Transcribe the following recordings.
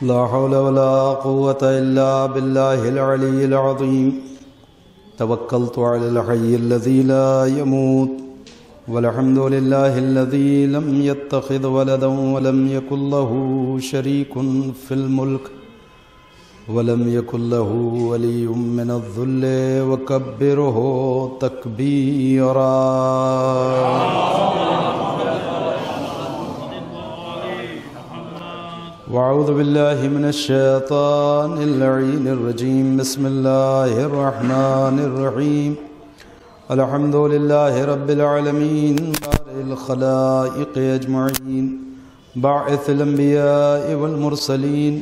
لا حول ولا قوة إلا بالله العلي العظيم توكلت على الحي الذي لا يموت والحمد لله الذي لم يتخذ ولدا ولم يكن له شريك في الملك ولم يكن له ولي من الذل وكبره تكبيرا وأعوذ بالله من الشيطان اللعين الرجيم بسم الله الرحمن الرحيم الحمد لله رب العالمين بارئ الخلائق أجمعين باعث الأنبياء والمرسلين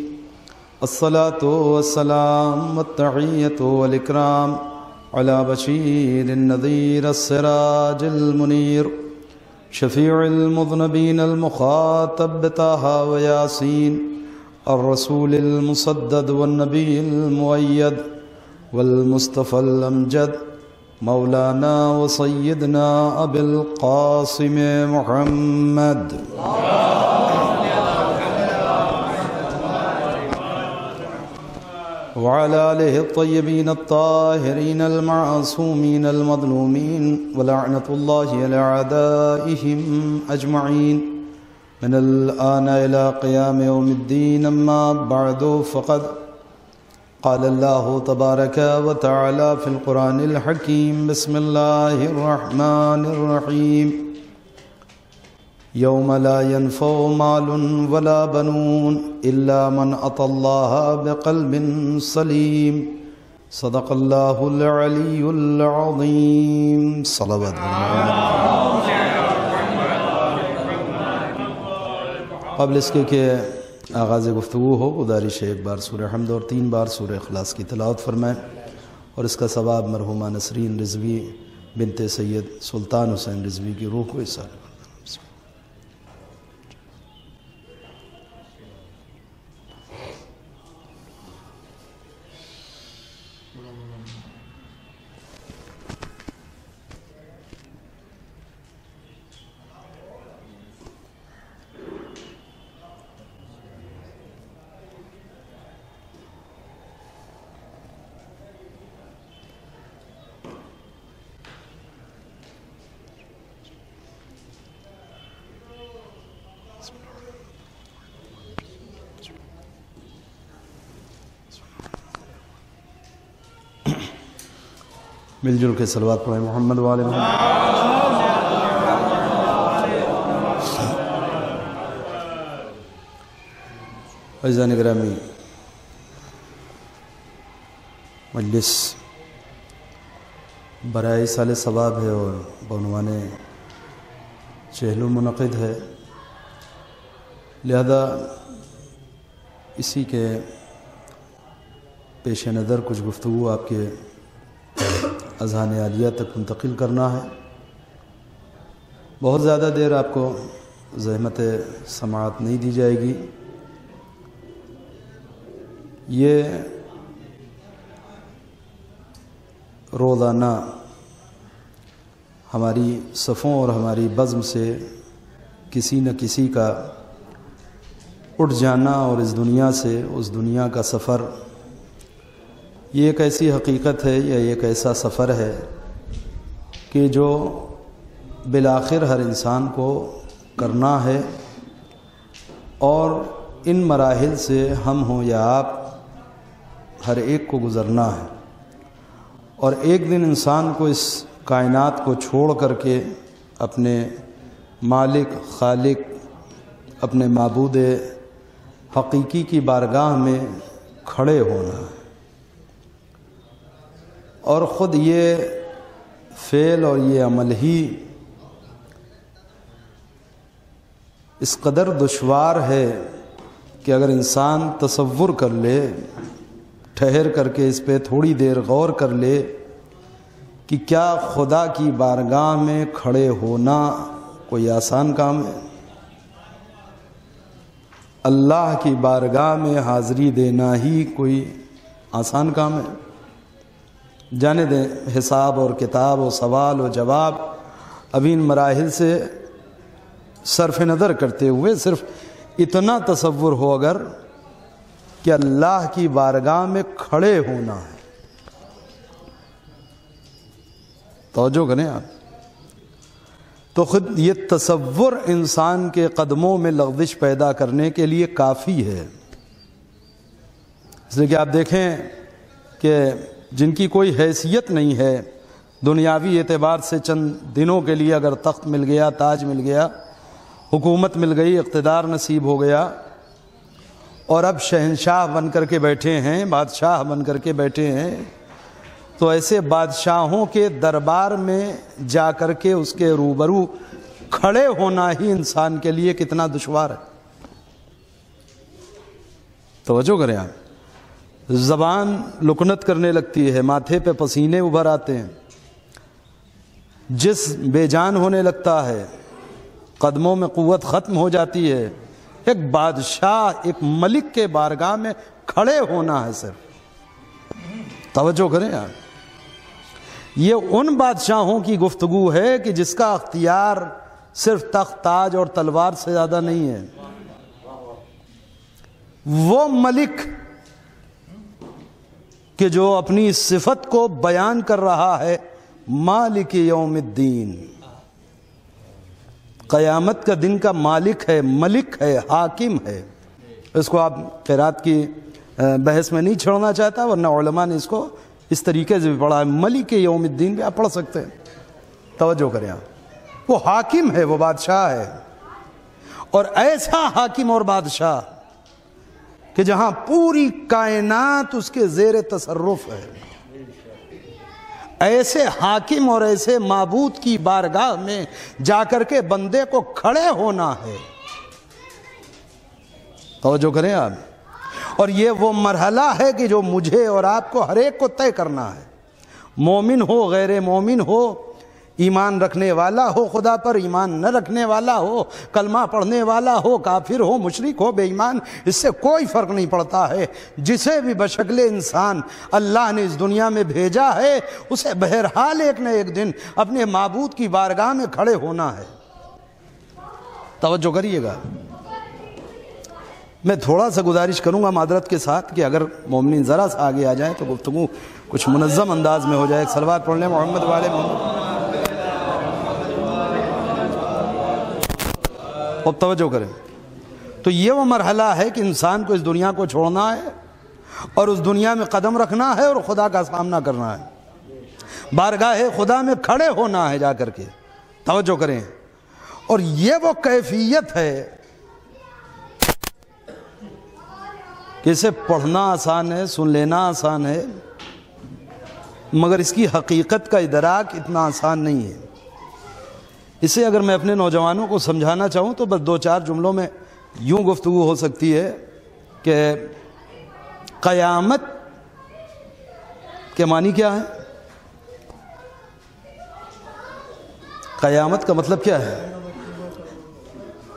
الصلاة والسلام والتحية والإكرام على بشير النذير السراج المنير شفيع المذنبين المخاطب بطه وياسين الرسول المصدد والنبي المؤيد والمصطفى الأمجد مولانا وسيدنا أبي القاسم محمد وعلى آله الطيبين الطاهرين المعصومين المظلومين ولعنة الله على أعدائهم أجمعين من الآن إلى قيام يوم الدين أما بعد فقد قال الله تبارك وتعالى في القرآن الحكيم بسم الله الرحمن الرحيم يوم لا ينفع مال ولا بنون إلا من أتى الله بقلب سليم صدق الله العلي العظيم صلوات قبل اس کے کہ آغاز گفتگو ہو گزارش ہے ایک بار سورہ حمد اور 3 بار سورہ اخلاص کی تلاوت فرمائیں اور اس کا ثواب مرحومہ نسرین رضوی بنت سید سلطان حسین رضوی کی روح کو ایصال کریں۔ مل جل کے صلوات پڑھیں محمد وآل محمد۔ عزیزان گرامی، مجلس برائے سال ثواب ہے اور بعنوان چہل منعقد ہے، لہذا اسی کے پیش نظر کچھ گفتگو آپ کے اذہان عالیہ تک منتقل کرنا ہے۔ بہت زیادہ دیر آپ کو زحمت سماعت نہیں دی جائے گی۔ یہ روزانہ ہماری صفوں اور ہماری بزم سے کسی نہ کسی کا اٹھ جانا اور اس دنیا سے اس دنیا کا سفر، یہ ایک ایسی حقیقت ہے یا ایک ایسا سفر ہے کہ جو بالآخر ہر انسان کو کرنا ہے، اور ان مراحل سے ہم ہوں یا آپ ہر ایک کو گزرنا ہے، اور ایک دن انسان کو اس کائنات کو چھوڑ کر کے اپنے مالک خالق اپنے معبود حقیقی کی بارگاہ میں کھڑے ہونا ہے، اور خود یہ فعل اور یہ عمل ہی اس قدر دشوار ہے کہ اگر انسان تصور کر لے، ٹھہر کر کے اس پہ تھوڑی دیر غور کر لے کہ کیا خدا کی بارگاہ میں کھڑے ہونا کوئی آسان کام ہے؟ اللہ کی بارگاہ میں حاضری دینا ہی کوئی آسان کام ہے؟ جانے دیں حساب اور کتاب و سوال و جواب ابھی ان مراحل سے صرف نظر کرتے ہوئے صرف اتنا تصور ہو اگر کہ اللہ کی بارگاہ میں کھڑے ہونا ہے. توجہ کریں آپ. تو خود یہ تصور انسان کے قدموں میں لغزش پیدا کرنے کے لیے کافی ہے. اس لیے کہ آپ دیکھیں کہ جن کی کوئی حیثیت نہیں ہے دنیاوی اعتبار سے، چند دنوں کے لیے اگر تخت مل گیا، تاج مل گیا، حکومت مل گئی، اقتدار نصیب ہو گیا، اور اب شہنشاہ بن کر کے بیٹھے ہیں، بادشاہ بن کر کے بیٹھے ہیں، تو ایسے بادشاہوں کے دربار میں جا کر کے اس کے روبرو کھڑے ہونا ہی انسان کے لیے کتنا دشوار ہے. توجہ کریں آپ. زبان لکنت کرنے لگتی ہے، ماتھے پہ پسینے ابھر آتے ہیں، جسم بے جان ہونے لگتا ہے، قدموں میں قوت ختم ہو جاتی ہے. ایک بادشاہ، ایک ملک کے بارگاہ میں کھڑے ہونا ہے صرف. توجہ کریں آپ. یہ ان بادشاہوں کی گفتگو ہے کہ جس کا اختیار صرف تخت، تاج اور تلوار سے زیادہ نہیں ہے. وہ ملک کہ جو اپنی صفت کو بیان کر رہا ہے، مالک یوم الدین، قیامت کا دن کا مالک ہے، ملک ہے، حاکم ہے. اس کو آپ قرات کی بحث میں نہیں چھوڑنا چاہتا، ورنہ علماء نے اس کو اس طریقے سے بھی پڑھا ہے. ملک یوم الدین بھی آپ پڑھ سکتے ہیں. توجہ کریں آپ. وہ حاکم ہے، وہ بادشاہ ہے، اور ایسا حاکم اور بادشاہ کہ جہاں پوری کائنات اس کے زیر تصرف ہے. ایسے حاکم اور ایسے معبود کی بارگاہ میں جا کر کے بندے کو کھڑے ہونا ہے. توجہ کریں آپ. اور یہ وہ مرحلہ ہے کہ جو مجھے اور آپ کو ہر ایک کو طے کرنا ہے. مومن ہو، غیر مومن ہو، ایمان رکھنے والا ہو، خدا پر ایمان نہ رکھنے والا ہو، کلمہ پڑھنے والا ہو، کافر ہو، مشرک ہو، بے ایمان، اس سے کوئی فرق نہیں پڑتا ہے. جسے بھی بشکل انسان اللہ نے اس دنیا میں بھیجا ہے، اسے بہرحال ایک نہ ایک دن اپنے معبود کی بارگاہ میں کھڑے ہونا ہے. توجہ کریے گا. میں تھوڑا سا گزارش کروں گا معذرت کے ساتھ کہ اگر مومنین ذرا سا آگے آ جائیں تو گفتگو کچھ منظم انداز میں ہو جائے. ایک صلوات پڑھ لیں محمد والے محمد. اب توجہ کریں. تو یہ وہ مرحلہ ہے کہ انسان کو اس دنیا کو چھوڑنا ہے اور اس دنیا میں قدم رکھنا ہے اور خدا کا سامنا کرنا ہے. بارگاہ خدا میں کھڑے ہونا ہے جا کر کے. توجہ کریں. اور یہ وہ کیفیت ہے کہ اسے پڑھنا آسان ہے، سن لینا آسان ہے، مگر اس کی حقیقت کا ادراک اتنا آسان نہیں ہے. اسے اگر میں اپنے نوجوانوں کو سمجھانا چاہوں تو بس 2-4 جملوں میں یوں گفتگو ہو سکتی ہے کہ قیامت کے معنی کیا ہے؟ قیامت کا مطلب کیا ہے؟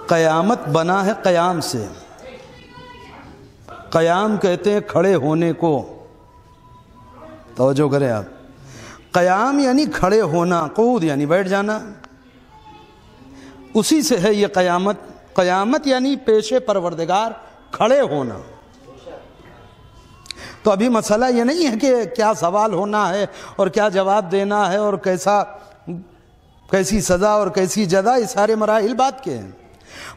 قیامت بنا ہے قیام سے. قیام کہتے ہیں کھڑے ہونے کو. توجہ کریں آپ. قیام یعنی کھڑے ہونا، قعود یعنی بیٹھ جانا، اسی سے ہے یہ قیامت. قیامت یعنی پیش پروردگار کھڑے ہونا. تو ابھی مسئلہ یہ نہیں ہے کہ کیا سوال ہونا ہے اور کیا جواب دینا ہے اور کیسی سزا اور کیسی جزا، یہ سارے مراحل بات کے ہیں.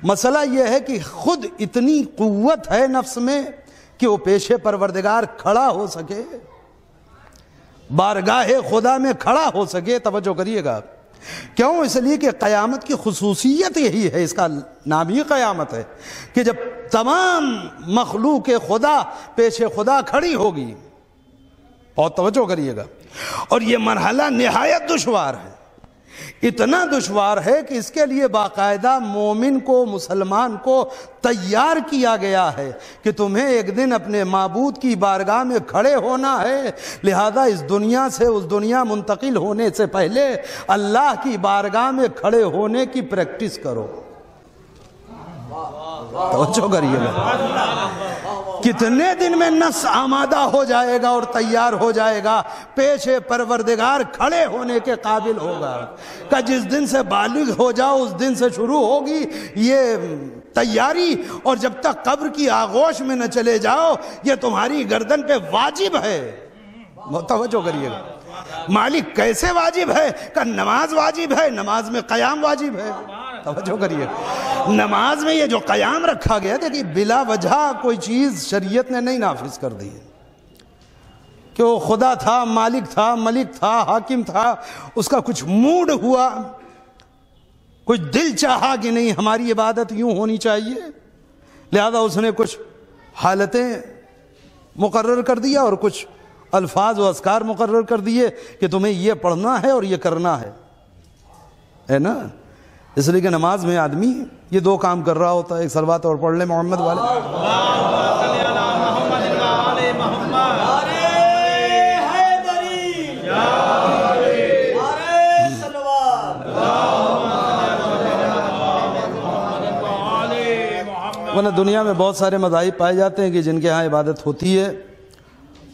مسئلہ یہ ہے کہ خود اتنی قوت ہے نفس میں کہ وہ پیش پروردگار کھڑا ہو سکے، بارگاہ خدا میں کھڑا ہو سکے. توجہ کریے گا. کیوں؟ اس لیے کہ قیامت کی خصوصیت یہی ہے، اس کا نام ہی قیامت ہے، کہ جب تمام مخلوق خدا پیش خدا کھڑی ہوگی. اور توجہ کریے گا. اور یہ مرحلہ نہایت دشوار ہے. اتنا دشوار ہے کہ اس کے لیے باقاعدہ مومن کو، مسلمان کو تیار کیا گیا ہے کہ تمہیں ایک دن اپنے معبود کی بارگاہ میں کھڑے ہونا ہے. لہذا اس دنیا سے اس دنیا منتقل ہونے سے پہلے اللہ کی بارگاہ میں کھڑے ہونے کی پریکٹس کرو. توجہ کریے گا. کتنے دن میں نفس آمادہ ہو جائے گا اور تیار ہو جائے گا، پیش پروردگار کھڑے ہونے کے قابل ہوگا. کہ جس دن سے بالغ ہو جاؤ اس دن سے شروع ہوگی یہ تیاری، اور جب تک قبر کی آغوش میں نہ چلے جاؤ یہ تمہاری گردن پہ واجب ہے۔ توجہ کریے گا، مالک کیسے واجب ہے؟ کہ نماز واجب ہے، نماز میں قیام واجب ہے۔ توجہ کریے، نماز میں یہ جو قیام رکھا گیا دیکھیے بلا وجہ کوئی چیز شریعت نے نہیں نافذ کر دی ہے، کہ وہ خدا تھا، مالک تھا، ملک تھا، حاکم تھا، اس کا کچھ موڈ ہوا، کچھ دل چاہا کہ نہیں ہماری عبادت یوں ہونی چاہیے، لہذا اس نے کچھ حالتیں مقرر کر دیا اور کچھ الفاظ و اذکار مقرر کر دیے کہ تمہیں یہ پڑھنا ہے اور یہ کرنا ہے نا۔ اس لیے کہ نماز میں آدمی یہ دو کام کر رہا ہوتا ہے، ایک صلوات اور پڑھ لے محمد والے، ورنہ دنیا میں بہت سارے مذاہب پائے جاتے ہیں کہ جن کے ہاں عبادت ہوتی ہے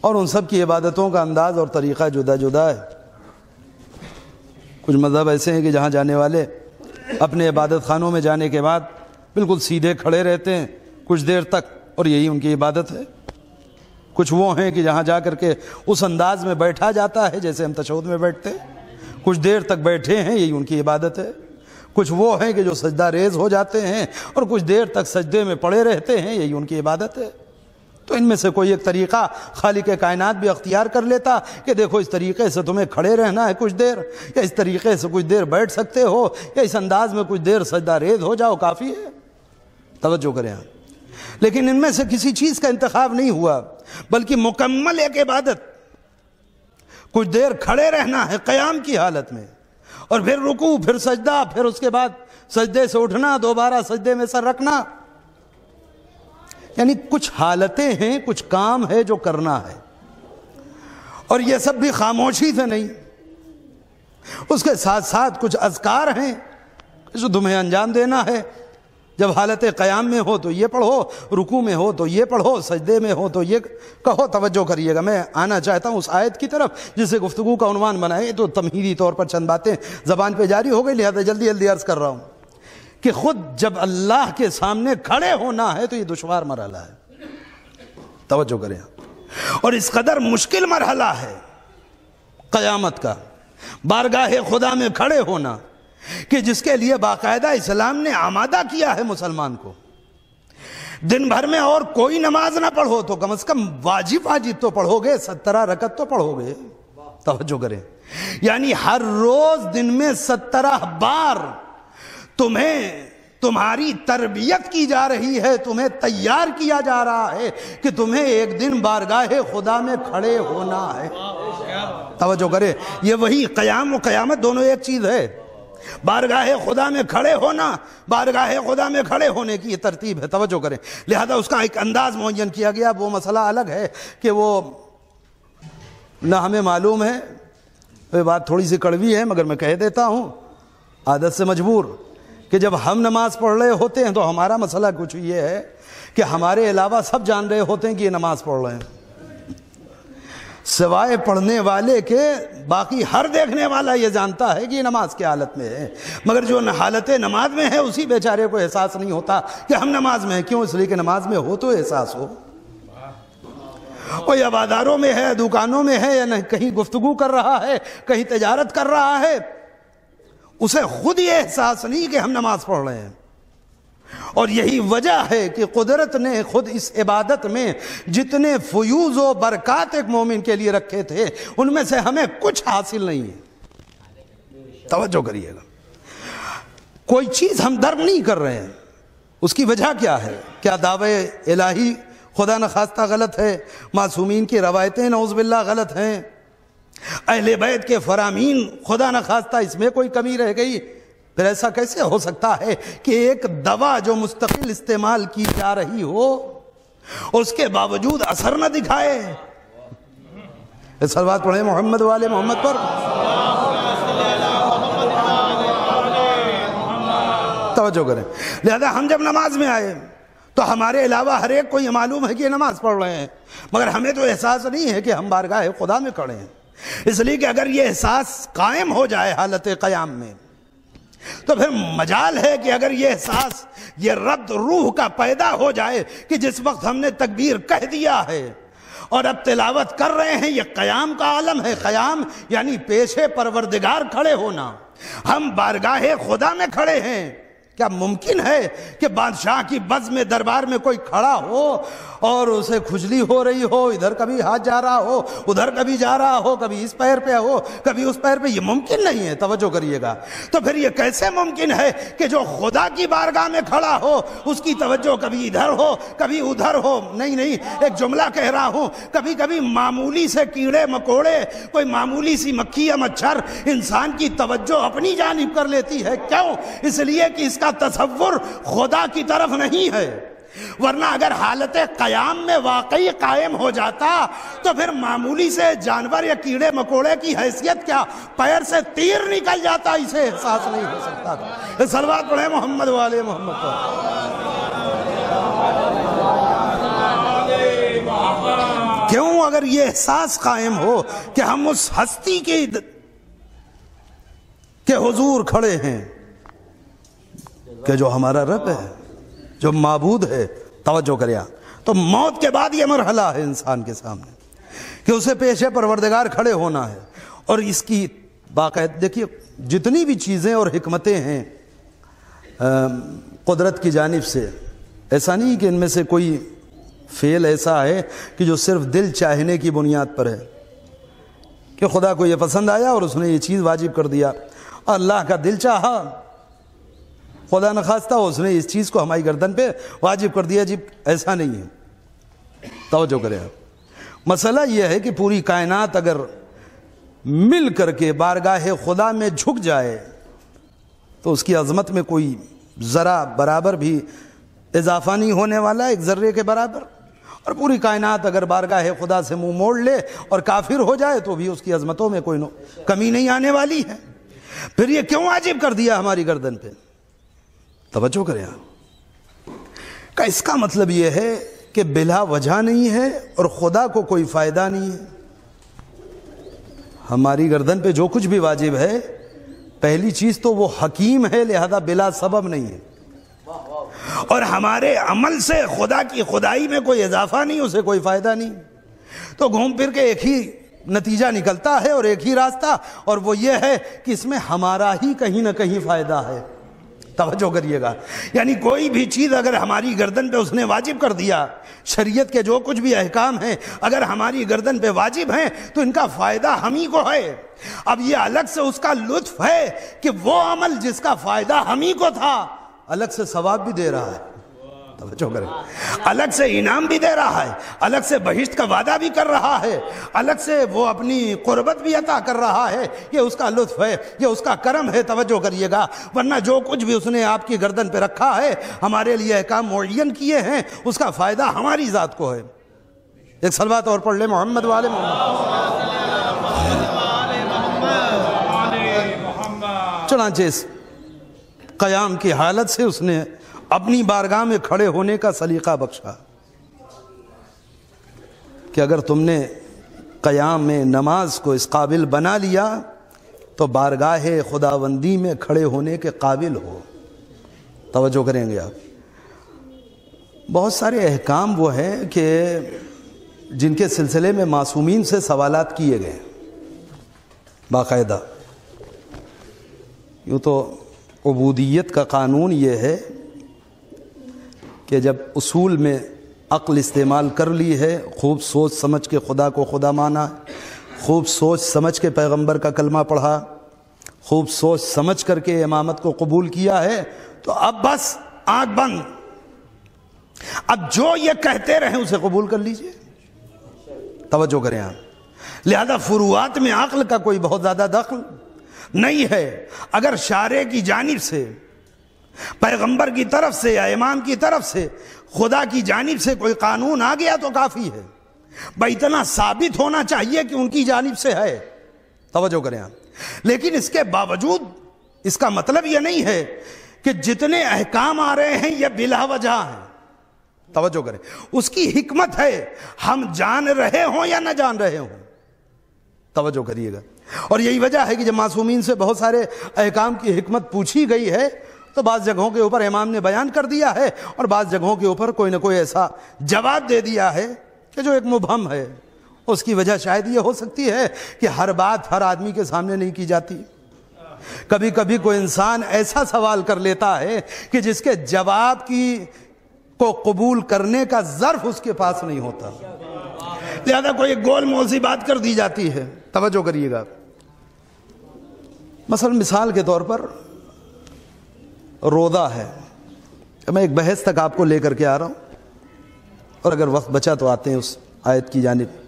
اور ان سب کی عبادتوں کا انداز اور طریقہ جدا جدا ہے۔ کچھ مذہب ایسے ہیں کہ جہاں جانے والے اپنے عبادت خانوں میں جانے کے بعد بالکل سیدھے کھڑے رہتے ہیں کچھ دیر تک، اور یہی ان کی عبادت ہے۔ کچھ وہ ہیں کہ جہاں جا کر کے اس انداز میں بیٹھا جاتا ہے جیسے ہم تشہد میں بیٹھتے ہیں، کچھ دیر تک بیٹھے ہیں، یہی ان کی عبادت ہے۔ کچھ وہ ہیں کہ جو سجدہ ریز ہو جاتے ہیں اور کچھ دیر تک سجدے میں پڑے رہتے ہیں، یہی ان کی عبادت ہے۔ تو ان میں سے کوئی ایک طریقہ خالق کائنات بھی اختیار کر لیتا کہ دیکھو اس طریقے سے تمہیں کھڑے رہنا ہے کچھ دیر، یا اس طریقے سے کچھ دیر بیٹھ سکتے ہو، یا اس انداز میں کچھ دیر سجدہ ریز ہو جاؤ، کافی ہے۔ توجہ کریں آپ، لیکن ان میں سے کسی چیز کا انتخاب نہیں ہوا، بلکہ مکمل ایک عبادت، کچھ دیر کھڑے رہنا ہے قیام کی حالت میں، اور پھر رکوع، پھر سجدہ، پھر اس کے بعد سجدے سے اٹھنا، دوبارہ سجدے میں سر رکھنا، یعنی کچھ حالتیں ہیں، کچھ کام ہے جو کرنا ہے، اور یہ سب بھی خاموشی سے نہیں، اس کے ساتھ ساتھ کچھ اذکار ہیں جو تمہیں انجام دینا ہے۔ جب حالت قیام میں ہو تو یہ پڑھو، رکوع میں ہو تو یہ پڑھو، سجدے میں ہو تو یہ کہو۔ توجہ کریے گا، میں آنا چاہتا ہوں اس آیت کی طرف جسے گفتگو کا عنوان بنائے، تو تمہیدی طور پر چند باتیں زبان پہ جاری ہو گئی، لہذا جلدی جلدی عرض کر رہا ہوں کہ خود جب اللہ کے سامنے کھڑے ہونا ہے تو یہ دشوار مرحلہ ہے۔ توجہ کریں، اور اس قدر مشکل مرحلہ ہے قیامت کا، بارگاہ خدا میں کھڑے ہونا، کہ جس کے لیے باقاعدہ اسلام نے آمادہ کیا ہے مسلمان کو۔ دن بھر میں اور کوئی نماز نہ پڑھو تو کم از کم واجب تو پڑھو گے، 17 رکعت تو پڑھو گے۔ توجہ کریں، یعنی ہر روز دن میں 17 بار تمہیں تمہاری تربیت کی جا رہی ہے، تمہیں تیار کیا جا رہا ہے کہ تمہیں ایک دن بارگاہ خدا میں کھڑے ہونا ہے۔ توجہ کریں، یہ وہی قیام و قیامت دونوں ایک چیز ہے۔ بارگاہ خدا میں کھڑے ہونا، بارگاہ خدا میں کھڑے ہونے کی یہ ترتیب ہے۔ توجہ کریں، لہذا اس کا ایک انداز معین کیا گیا۔ وہ مسئلہ الگ ہے کہ وہ نہ ہمیں معلوم ہے، یہ بات تھوڑی سی کڑوی ہے مگر میں کہہ دیتا ہوں عادت سے مجبور، کہ جب ہم نماز پڑھ رہے ہوتے ہیں تو ہمارا مسئلہ کچھ یہ ہے کہ ہمارے علاوہ سب جان رہے ہوتے ہیں کہ یہ نماز پڑھ رہے ہیں، سوائے پڑھنے والے کے باقی ہر دیکھنے والا یہ جانتا ہے کہ یہ نماز کی حالت میں ہے، مگر جو حالت نماز میں ہے اسی بیچارے کو احساس نہیں ہوتا کہ ہم نماز میں ہیں۔ کیوں؟ اس لیے کہ نماز میں ہو تو احساس ہو، وہ یا بازاروں میں ہے، دکانوں میں ہے، یا کہیں گفتگو کر رہا ہے، کہیں تجارت کر رہا ہے، اسے خود یہ احساس نہیں کہ ہم نماز پڑھ رہے ہیں۔ اور یہی وجہ ہے کہ قدرت نے خود اس عبادت میں جتنے فیوز و برکات ایک مومن کے لیے رکھے تھے ان میں سے ہمیں کچھ حاصل نہیں ہے۔ توجہ کریے گا، کوئی چیز ہم درک نہیں کر رہے ہیں، اس کی وجہ کیا ہے؟ کیا دعوے الہی خدا نخواستہ غلط ہے؟ معصومین کی روایتیں نعوذ باللہ غلط ہیں؟ اہل بیت کے فرامین خدا نخواستہ اس میں کوئی کمی رہ گئی؟ پھر ایسا کیسے ہو سکتا ہے کہ ایک دوا جو مستقل استعمال کی جا رہی ہو اس کے باوجود اثر نہ دکھائے؟ صلوات پڑھیں محمد والے محمد پر۔ توجہ کریں، لہذا ہم جب نماز میں آئے تو ہمارے علاوہ ہر ایک کو یہ معلوم ہے کہ یہ نماز پڑھ رہے ہیں، مگر ہمیں تو احساس نہیں ہے کہ ہم بارگاہ خدا میں کھڑے ہیں۔ اس لیے کہ اگر یہ احساس قائم ہو جائے حالت قیام میں تو پھر مجال ہے کہ اگر یہ احساس، یہ ربط روح کا پیدا ہو جائے کہ جس وقت ہم نے تکبیر کہہ دیا ہے اور اب تلاوت کر رہے ہیں، یہ قیام کا عالم ہے۔ قیام یعنی پیش پروردگار کھڑے ہونا، ہم بارگاہ خدا میں کھڑے ہیں۔ کیا ممکن ہے کہ بادشاہ کی بز میں دربار میں کوئی کھڑا ہو اور اسے کھجلی ہو رہی ہو، ادھر کبھی ہاتھ جا رہا ہو، ادھر کبھی جا رہا ہو، کبھی اس پیر پہ ہو، کبھی اس پیر پہ؟ یہ ممکن نہیں ہے، توجہ کریے گا۔ تو پھر یہ کیسے ممکن ہے کہ جو خدا کی بارگاہ میں کھڑا ہو اس کی توجہ کبھی ادھر ہو کبھی ادھر ہو؟ نہیں، ایک جملہ کہہ رہا ہوں، کبھی کبھی معمولی سے کیڑے مکوڑے، کوئی معمولی سی مکھی یا مچھر انسان کی توجہ اپنی جانب کر لیتی ہے۔ کیوں؟ اس لیے کہ اس کا تصور خدا کی طرف نہیں ہے، ورنہ اگر حالت قیام میں واقعی قائم ہو جاتا تو پھر معمولی سے جانور یا کیڑے مکوڑے کی حیثیت کیا، پیر سے تیر نکل جاتا، اسے احساس نہیں ہو سکتا تھا۔ صلوات پڑھیں محمد والے محمد پر۔ کیوں؟ اگر یہ احساس قائم ہو کہ ہم اس ہستی کے حضور کھڑے ہیں کہ جو ہمارا رب ہے، جو معبود ہے، توجہ کریا، تو موت کے بعد یہ مرحلہ ہے انسان کے سامنے کہ اسے پیش پروردگار کھڑے ہونا ہے۔ اور اس کی باقاعدہ دیکھیے جتنی بھی چیزیں اور حکمتیں ہیں قدرت کی جانب سے، ایسا نہیں کہ ان میں سے کوئی فعل ایسا ہے کہ جو صرف دل چاہنے کی بنیاد پر ہے کہ خدا کو یہ پسند آیا اور اس نے یہ چیز واجب کر دیا، اور اللہ کا دل چاہا، خدا نخواستہ اس نے اس چیز کو ہماری گردن پہ واجب کر دیا۔ جی ایسا نہیں ہے، توجہ کریں آپ۔ مسئلہ یہ ہے کہ پوری کائنات اگر مل کر کے بارگاہ خدا میں جھک جائے تو اس کی عظمت میں کوئی ذرا برابر بھی اضافہ نہیں ہونے والا، ایک ذرے کے برابر۔ اور پوری کائنات اگر بارگاہ خدا سے منہ موڑ لے اور کافر ہو جائے تو بھی اس کی عظمتوں میں کوئی کمی نہیں آنے والی ہے۔ پھر یہ کیوں واجب کر دیا ہماری گردن پہ؟ توجہ کریں آپ، کہ اس کا مطلب یہ ہے کہ بلا وجہ نہیں ہے اور خدا کو کوئی فائدہ نہیں ہے۔ ہماری گردن پہ جو کچھ بھی واجب ہے، پہلی چیز تو وہ حکیم ہے، لہذا بلا سبب نہیں ہے، اور ہمارے عمل سے خدا کی خدائی میں کوئی اضافہ نہیں، اسے کوئی فائدہ نہیں۔ تو گھوم پھر کے ایک ہی نتیجہ نکلتا ہے اور ایک ہی راستہ، اور وہ یہ ہے کہ اس میں ہمارا ہی کہیں نہ کہیں فائدہ ہے۔ توجہ کریے گا، یعنی کوئی بھی چیز اگر ہماری گردن پہ اس نے واجب کر دیا، شریعت کے جو کچھ بھی احکام ہیں اگر ہماری گردن پہ واجب ہیں تو ان کا فائدہ ہم ہی کو ہے۔ اب یہ الگ سے اس کا لطف ہے کہ وہ عمل جس کا فائدہ ہم ہی کو تھا الگ سے ثواب بھی دے رہا ہے، توجہ کریں، الگ سے انعام بھی دے رہا ہے، الگ سے بہشت کا وعدہ بھی کر رہا ہے، الگ سے وہ اپنی قربت بھی عطا کر رہا ہے۔ یہ اس کا لطف ہے، یہ اس کا کرم ہے، توجہ کریے گا۔ ورنہ جو کچھ بھی اس نے آپ کی گردن پہ رکھا ہے، ہمارے لیے احکام معین کیے ہیں، اس کا فائدہ ہماری ذات کو ہے۔ ایک صلوات اور پڑھ لیں محمد والے محمد۔ چنانچہ اس قیام کی حالت سے اس نے اپنی بارگاہ میں کھڑے ہونے کا سلیقہ بخشا کہ اگر تم نے قیام میں نماز کو اس قابل بنا لیا تو بارگاہ خداوندی میں کھڑے ہونے کے قابل ہو۔ توجہ کریں گے آپ، بہت سارے احکام وہ ہیں کہ جن کے سلسلے میں معصومین سے سوالات کیے گئے باقاعدہ۔ یوں تو عبودیت کا قانون یہ ہے کہ جب اصول میں عقل استعمال کر لی ہے، خوب سوچ سمجھ کے خدا کو خدا مانا، خوب سوچ سمجھ کے پیغمبر کا کلمہ پڑھا، خوب سوچ سمجھ کر کے امامت کو قبول کیا ہے، تو اب بس آنکھ بند، اب جو یہ کہتے رہیں اسے قبول کر لیجئے۔ توجہ کریں آپ، لہذا فروعات میں عقل کا کوئی بہت زیادہ دخل نہیں ہے۔ اگر شارع کی جانب سے، پیغمبر کی طرف سے یا امام کی طرف سے، خدا کی جانب سے کوئی قانون آ گیا تو کافی ہے، بھائی اتنا ثابت ہونا چاہیے کہ ان کی جانب سے ہے۔ توجہ کریں آپ، لیکن اس کے باوجود اس کا مطلب یہ نہیں ہے کہ جتنے احکام آ رہے ہیں یہ بلا وجہ ہیں۔ توجہ کریں، اس کی حکمت ہے، ہم جان رہے ہوں یا نہ جان رہے ہوں۔ توجہ کریے گا، اور یہی وجہ ہے کہ جب معصومین سے بہت سارے احکام کی حکمت پوچھی گئی ہے تو بعض جگہوں کے اوپر امام نے بیان کر دیا ہے اور بعض جگہوں کے اوپر کوئی نہ کوئی ایسا جواب دے دیا ہے کہ جو ایک مبہم ہے. اس کی وجہ شاید یہ ہو سکتی ہے کہ ہر بات ہر آدمی کے سامنے نہیں کی جاتی. کبھی کبھی کوئی انسان ایسا سوال کر لیتا ہے کہ جس کے جواب کو قبول کرنے کا ظرف اس کے پاس نہیں ہوتا، لہذا کوئی گول مول سی بات کر دی جاتی ہے. توجہ کریے گا. مثال کے طور پر روزہ ہے. میں ایک بحث تک آپ کو لے کر کے آ رہا ہوں اور اگر وقت بچا تو آتے ہیں اس آیت کی جانب.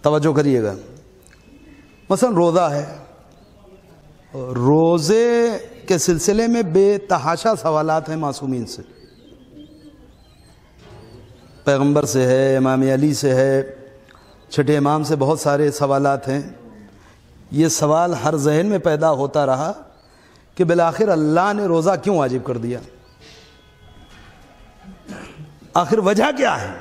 توجہ کریے گا. مثلا روزہ ہے. روزے کے سلسلے میں بے تحاشا سوالات ہیں معصومین سے. پیغمبر سے ہے، امام علی سے ہے، چھٹے امام سے بہت سارے سوالات ہیں. یہ سوال ہر ذہن میں پیدا ہوتا رہا کہ بالآخر اللہ نے روزہ کیوں واجب کر دیا؟ آخر وجہ کیا ہے؟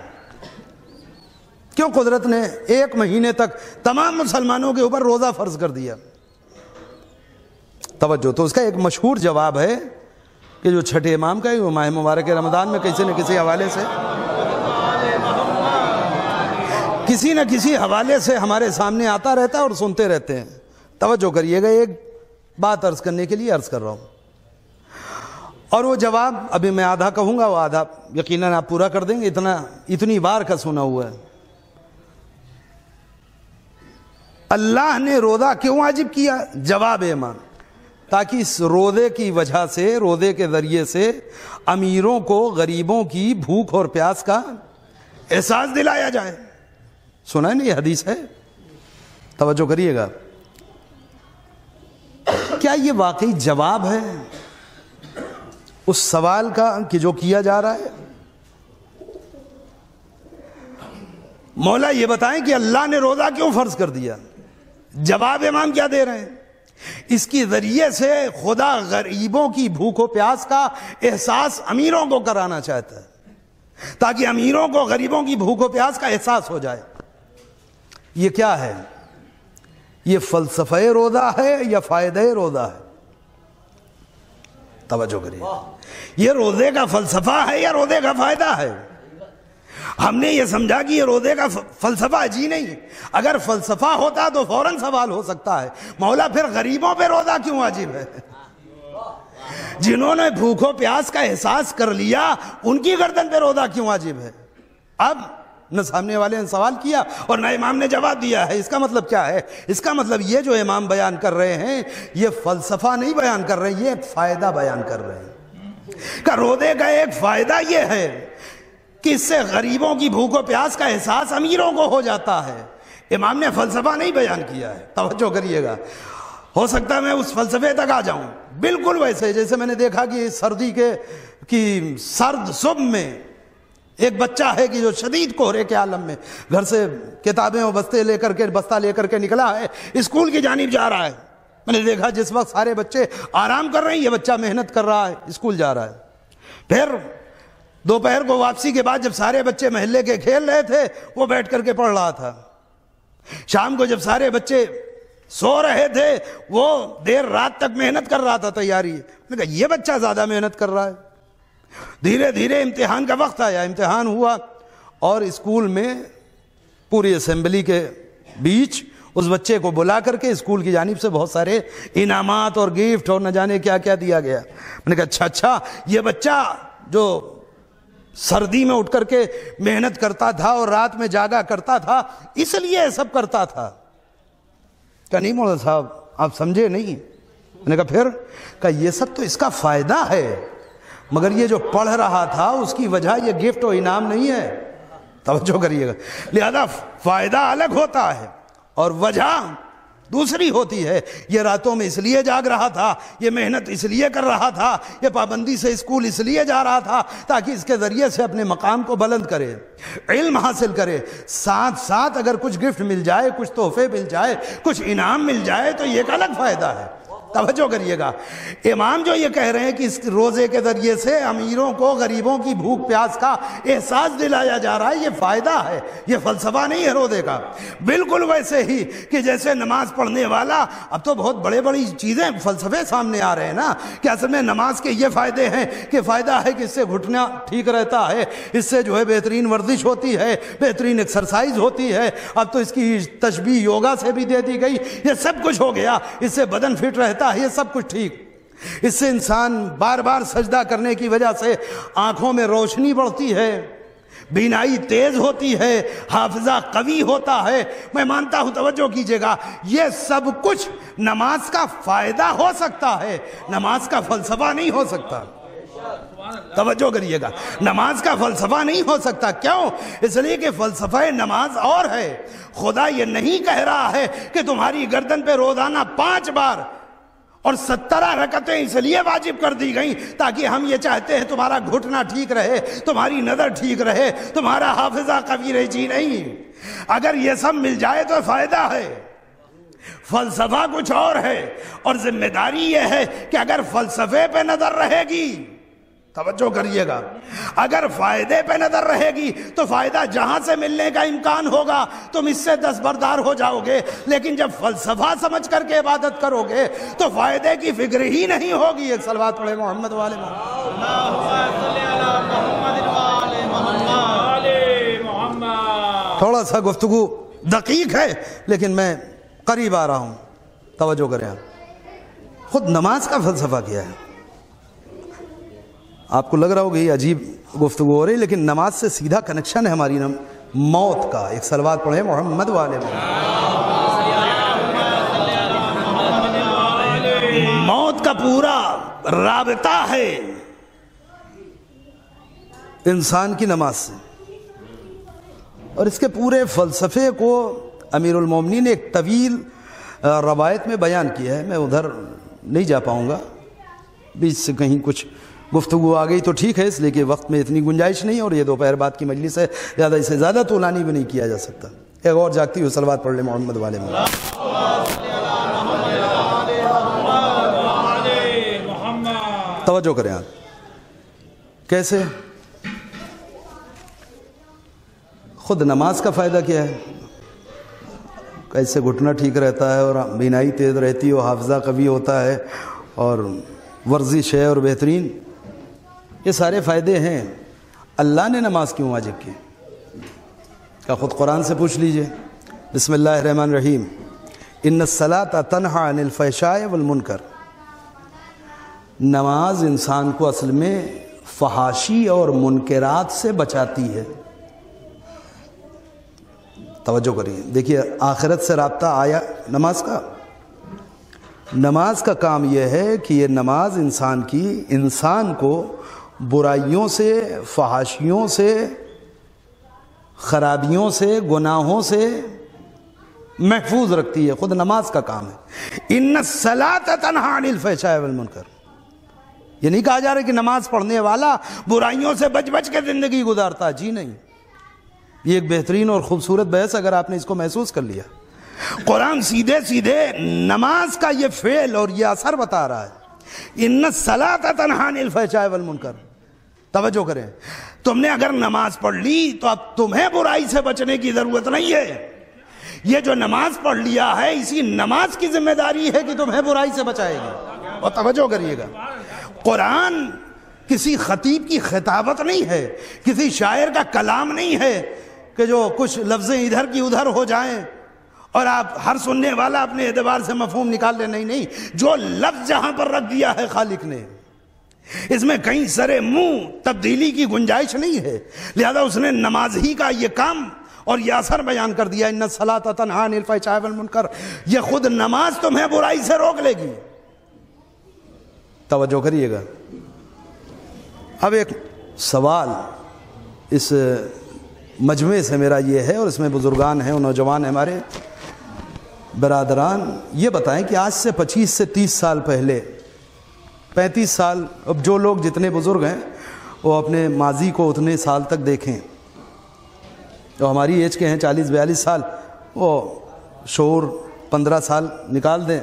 کیوں قدرت نے 1 مہینے تک تمام مسلمانوں کے اوپر روزہ فرض کر دیا؟ توجہ. تو اس کا ایک مشہور جواب ہے کہ جو چھٹے امام کا ہے وہ ماہ مبارک رمضان میں کسی نہ کسی حوالے سے ہمارے سامنے آتا رہتا ہے اور سنتے رہتے ہیں. توجہ کریے گا. ایک بات عرض کرنے کے لیے عرض کر رہا ہوں اور وہ جواب ابھی میں آدھا کہوں گا، وہ آدھا یقیناً آپ پورا کر دیں گے. اتنی بار کا سنا ہوا ہے. اللہ نے روزہ کیوں واجب کیا؟ جواب ایمان تاکہ اس روزے کی وجہ سے، روزے کے ذریعے سے امیروں کو غریبوں کی بھوک اور پیاس کا احساس دلایا جائے. سنا ہے نا، یہ حدیث ہے. توجہ کریے گا. کیا یہ واقعی جواب ہے اس سوال کا کہ جو کیا جا رہا ہے؟ مولا یہ بتائیں کہ اللہ نے روزہ کیوں فرض کر دیا؟ جواب امام کیا دے رہے ہیں؟ اس کی ذریعے سے خدا غریبوں کی بھوک و پیاس کا احساس امیروں کو کرانا چاہتا ہے تاکہ امیروں کو غریبوں کی بھوک و پیاس کا احساس ہو جائے. یہ کیا ہے؟ یہ فلسفہ روزہ ہے یا فائدہ روزہ ہے؟ توجہ کریے. یہ روزے کا فلسفہ ہے یا روزے کا فائدہ ہے؟ ہم نے یہ سمجھا کہ یہ روزے کا فلسفہ جی نہیں. اگر فلسفہ ہوتا تو فوراً سوال ہو سکتا ہے مولا پھر غریبوں پہ روزہ کیوں واجب ہے؟ جنہوں نے بھوک و پیاس کا احساس کر لیا ان کی گردن پہ روزہ کیوں واجب ہے؟ اب نہ سامنے والے نے سوال کیا اور نہ امام نے جواب دیا ہے. اس کا مطلب کیا ہے؟ اس کا مطلب یہ جو امام بیان کر رہے ہیں یہ فلسفہ نہیں بیان کر رہے ہیں، یہ ایک فائدہ بیان کر رہے ہیں کہ روزے کا ایک فائدہ یہ ہے کہ اس سے غریبوں کی بھوک و پیاس کا احساس امیروں کو ہو جاتا ہے. امام نے فلسفہ نہیں بیان کیا ہے. توجہ کریے گا. ہو سکتا ہے میں اس فلسفے تک آ جاؤں بالکل ویسے جیسے میں نے دیکھا کہ سردی کی سرد صبح میں ایک بچہ ہے کہ جو شدید کوہرے کے عالم میں گھر سے کتابیں اور بستہ لے کر کے نکلا ہے، اسکول کی جانب جا رہا ہے. میں نے دیکھا جس وقت سارے بچے آرام کر رہے ہیں یہ بچہ محنت کر رہا ہے، اسکول جا رہا ہے. پھر دوپہر کو واپسی کے بعد جب سارے بچے محلے کے کھیل رہے تھے وہ بیٹھ کر کے پڑھ رہا تھا. شام کو جب سارے بچے سو رہے تھے وہ دیر رات تک محنت کر رہا تھا تیاری. میں نے کہا یہ بچہ زیادہ محنت کر رہا ہے. دھیرے دھیرے امتحان کا وقت آیا، امتحان ہوا اور اسکول میں پوری اسمبلی کے بیچ اس بچے کو بلا کر کے اسکول کی جانب سے بہت سارے انعامات اور گفٹ اور نہ جانے کیا کیا دیا گیا. میں نے کہا اچھا یہ بچہ جو سردی میں اٹھ کر کے محنت کرتا تھا اور رات میں جاگا کرتا تھا اس لیے سب کرتا تھا؟ کہ نہیں مولانا صاحب آپ سمجھے نہیں. میں نے کہا پھر؟ کہ یہ سب تو اس کا فائدہ ہے مگر یہ جو پڑھ رہا تھا اس کی وجہ یہ گفٹ و انعام نہیں ہے. توجہ کریے گا. لہذا فائدہ الگ ہوتا ہے اور وجہ دوسری ہوتی ہے. یہ راتوں میں اس لیے جاگ رہا تھا، یہ محنت اس لیے کر رہا تھا، یہ پابندی سے اسکول اس لیے جا رہا تھا تاکہ اس کے ذریعے سے اپنے مقام کو بلند کرے، علم حاصل کرے. ساتھ ساتھ اگر کچھ گفٹ مل جائے، کچھ تحفے مل جائے، کچھ انعام مل جائے تو یہ ایک الگ فائدہ ہے. توجہ کریے گا، امام جو یہ کہہ رہے ہیں کہ اس روزے کے ذریعے سے امیروں کو غریبوں کی بھوک پیاس کا احساس دلایا جا رہا ہے، یہ فائدہ ہے، یہ فلسفہ نہیں ہے روزے کا۔ بالکل ویسے ہی کہ جیسے نماز پڑھنے والا، اب تو بہت بڑے بڑی چیزیں فلسفے سامنے آ رہے ہیں نا، کہ اصل میں نماز کے یہ فائدے ہیں کہ فائدہ ہے کہ اس سے گھٹنا ٹھیک رہتا ہے، اس سے جو ہے بہترین ورزش ہوتی ہے، بہترین ایکسرسائز ہوتی ہے، اب تو اس کی تشبیہ یوگا سے بھی دے دی گئی، یہ سب کچھ ہو گیا، اس سے بدن فٹ رہتا ہے، یہ سب کچھ ٹھیک۔ اس سے انسان بار بار سجدہ کرنے کی وجہ سے آنکھوں میں روشنی بڑھتی ہے، بینائی تیز ہوتی ہے، حافظہ قوی ہوتا ہے، میں مانتا ہوں، توجہ کیجئے گا، یہ سب کچھ نماز کا فائدہ ہو سکتا ہے، نماز کا فلسفہ نہیں ہو سکتا۔ توجہ کریے گا، نماز کا فلسفہ نہیں ہو سکتا۔ کیوں؟ اس لیے کہ فلسفہ نماز اور ہے۔ خدا یہ نہیں کہہ رہا ہے کہ تمہاری گردن پہ روزانہ 5 بار اور 17 رکعتیں اس لیے واجب کر دی گئیں تاکہ ہم یہ چاہتے ہیں تمہارا گھٹنا ٹھیک رہے، تمہاری نظر ٹھیک رہے، تمہارا حافظہ قوی رہے، جی نہیں۔ اگر یہ سب مل جائے تو فائدہ ہے، فلسفہ کچھ اور ہے، اور ذمہ داری یہ ہے کہ اگر فلسفے پہ نظر رہے گی، توجہ کریے گا، اگر فائدے پہ نظر رہے گی تو فائدہ جہاں سے ملنے کا امکان ہوگا تم اس سے دستبردار ہو جاؤ گے، لیکن جب فلسفہ سمجھ کر کے عبادت کرو گے تو فائدے کی فکر ہی نہیں ہوگی۔ ایک صلوات پڑھے محمد والے محمد۔ تھوڑا سا گفتگو دقیق ہے لیکن میں قریب آ رہا ہوں، توجہ کریں۔ خود نماز کا فلسفہ کیا ہے؟ آپ کو لگ رہا ہوگا یہ عجیب گفتگو ہو رہی، لیکن نماز سے سیدھا کنیکشن ہے ہماری موت کا۔ ایک صلوات پڑھیں محمد والے محمد۔ موت کا پورا رابطہ ہے انسان کی نماز سے، اور اس کے پورے فلسفے کو امیر المومنین نے ایک طویل روایت میں بیان کیا ہے۔ میں ادھر نہیں جا پاؤں گا، بیچ سے کہیں کچھ گفتگو آ گئی تو ٹھیک ہے، اس لیے کہ وقت میں اتنی گنجائش نہیں، اور یہ دوپہر بعد کی مجلس ہے، زیادہ اسے زیادہ طولانی بھی نہیں کیا جا سکتا۔ ایک اور جاگتی ہوئی صلوات پڑھ لیں محمد والے محمد۔ توجہ کریں آپ، کیسے؟ خود نماز کا فائدہ کیا ہے؟ کیسے گھٹنا ٹھیک رہتا ہے، اور بینائی تیز رہتی ہے، اور حافظہ قوی ہوتا ہے، اور ورزش ہے، اور بہترین، یہ سارے فائدے ہیں۔ اللہ نے نماز کیوں واجب کی؟ کیا خود قرآن سے پوچھ لیجئے۔ بسم اللہ الرحمن الرحیم، ان الصلاۃ تنہی عن الفحشاء والمنکر۔ نماز انسان کو اصل میں فحاشی اور منکرات سے بچاتی ہے۔ توجہ کریے، دیکھیے آخرت سے رابطہ آیا نماز کا۔ نماز کا کام یہ ہے کہ یہ نماز انسان کو برائیوں سے، فحاشیوں سے، خرابیوں سے، گناہوں سے محفوظ رکھتی ہے۔ خود نماز کا کام ہے۔ ان الصلاۃ تنہی عن الفحشاء والمنکر۔ یہ نہیں کہا جا رہا کہ نماز پڑھنے والا برائیوں سے بچ بچ کے زندگی گزارتا، جی نہیں۔ یہ ایک بہترین اور خوبصورت بحث اگر آپ نے اس کو محسوس کر لیا۔ قرآن سیدھے سیدھے نماز کا یہ فعل اور یہ اثر بتا رہا ہے۔ ان الصلاۃ تنہی عن الفحشاء والمنکر۔ توجہ کریں، تم نے اگر نماز پڑھ لی تو اب تمہیں برائی سے بچنے کی ضرورت نہیں ہے۔ یہ جو نماز پڑھ لیا ہے، اسی نماز کی ذمہ داری ہے کہ تمہیں برائی سے بچائے گی۔ اور توجہ کریے گا، قرآن کسی خطیب کی خطابت نہیں ہے، کسی شاعر کا کلام نہیں ہے کہ جو کچھ لفظیں ادھر کی ادھر ہو جائیں اور آپ ہر سننے والا اپنے اعتبار سے مفہوم نکال لے۔ نہیں، جو لفظ جہاں پر رکھ دیا ہے خالق نے، اس میں کہیں سرے منہ تبدیلی کی گنجائش نہیں ہے، لہذا اس نے نماز ہی کا یہ کام اور یہ اثر بیان کر دیا۔ ان الصلاۃ تنہی عن الفحشاء والمنکر، یہ خود نماز تمہیں برائی سے روک لے گی۔ توجہ کریے گا۔ اب ایک سوال اس مجمع سے میرا یہ ہے، اور اس میں بزرگان ہیں اور نوجوان ہیں ہمارے برادران، یہ بتائیں کہ آج سے 25 سے 30 سال پہلے، 35 سال، اب جو لوگ جتنے بزرگ ہیں وہ اپنے ماضی کو اتنے سال تک دیکھیں، جو ہماری ایج کے ہیں 40-42 سال، وہ شعور 15 سال نکال دیں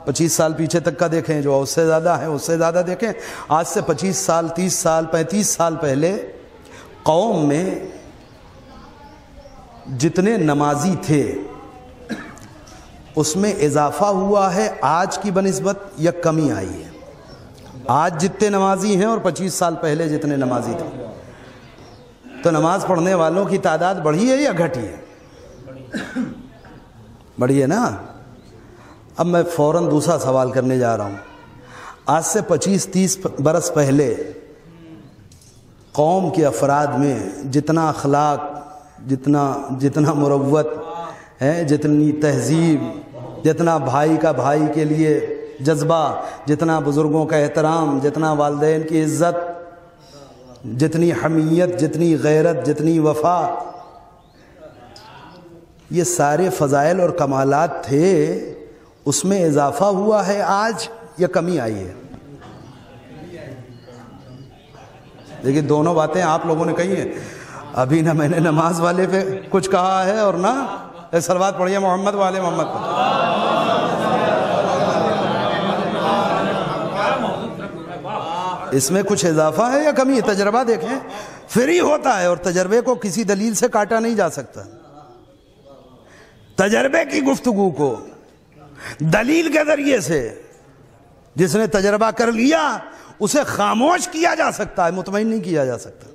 25 سال پیچھے تک کا دیکھیں، جو اس سے زیادہ ہیں اس سے زیادہ دیکھیں، آج سے 25 سال 30 سال 35 سال پہلے قوم میں جتنے نمازی تھے اس میں اضافہ ہوا ہے آج کی بنسبت یا کمی آئی ہے؟ آج جتنے نمازی ہیں اور 25 سال پہلے جتنے نمازی تھے، تو نماز پڑھنے والوں کی تعداد بڑھی ہے یا گھٹی ہے؟ بڑھی ہے نا۔ اب میں فوراً دوسرا سوال کرنے جا رہا ہوں۔ آج سے 25-30 برس پہلے قوم کے افراد میں جتنا اخلاق، جتنا مروت ہے، جتنی تہذیب، جتنا بھائی کا بھائی کے لیے جذبہ، جتنا بزرگوں کا احترام، جتنا والدین کی عزت، جتنی حمیت، جتنی غیرت، جتنی وفا، یہ سارے فضائل اور کمالات تھے، اس میں اضافہ ہوا ہے آج یا کمی آئی ہے؟ دیکھیے دونوں باتیں آپ لوگوں نے کہی ہیں، ابھی نہ میں نے نماز والے پہ کچھ کہا ہے اور نہ صلوات پڑھیے محمد والے محمد پر۔ اس میں کچھ اضافہ ہے یا کمی ہے؟ تجربہ دیکھیں، فری ہوتا ہے اور تجربے کو کسی دلیل سے کاٹا نہیں جا سکتا۔ تجربے کی گفتگو کو دلیل کے ذریعے سے جس نے تجربہ کر لیا اسے خاموش کیا جا سکتا ہے، مطمئن نہیں کیا جا سکتا۔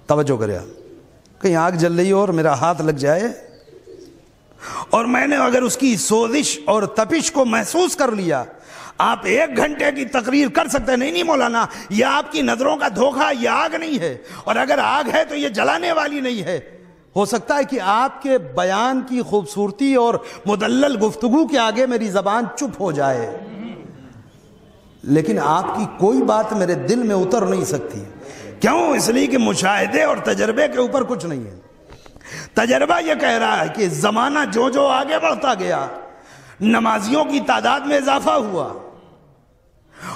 توجہ کرے، کہیں آگ جل رہی ہو اور میرا ہاتھ لگ جائے اور میں نے اگر اس کی سوزش اور تپش کو محسوس کر لیا، آپ 1 گھنٹے کی تقریر کر سکتے ہیں، نہیں مولانا یہ آپ کی نظروں کا دھوکہ، یہ آگ نہیں ہے، اور اگر آگ ہے تو یہ جلانے والی نہیں ہے۔ ہو سکتا ہے کہ آپ کے بیان کی خوبصورتی اور مدلل گفتگو کے آگے میری زبان چپ ہو جائے، لیکن آپ کی کوئی بات میرے دل میں اتر نہیں سکتی۔ کیوں؟ اس لیے کہ مشاہدے اور تجربے کے اوپر کچھ نہیں ہے۔ تجربہ یہ کہہ رہا ہے کہ زمانہ جو آگے بڑھتا گیا، نمازیوں کی تعداد میں اضافہ ہوا،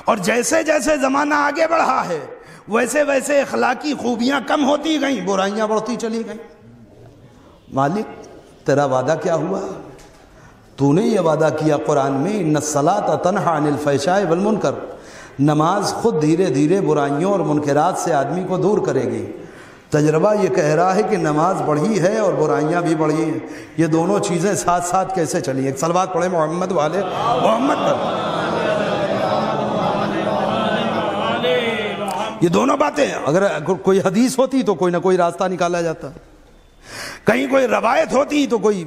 اور جیسے جیسے زمانہ آگے بڑھا ہے ویسے ویسے اخلاقی خوبیاں کم ہوتی گئیں، برائیاں بڑھتی چلی گئیں۔ مالک تیرا وعدہ کیا ہوا؟ تو نے یہ وعدہ کیا قرآن میں، ان الصلاۃ تنہی عن الفحشاء والمنکر، نماز خود دھیرے دھیرے برائیوں اور منکرات سے آدمی کو دور کرے گی۔ تجربہ یہ کہہ رہا ہے کہ نماز بڑھی ہے اور برائیاں بھی بڑھی ہیں، یہ دونوں چیزیں ساتھ ساتھ کیسے چلی؟ ایک صلوات پڑھیں محمد والے محمد پر۔ یہ دونوں باتیں اگر کوئی حدیث ہوتی تو کوئی نہ کوئی راستہ نکالا جاتا، کہیں کوئی روایت ہوتی تو کوئی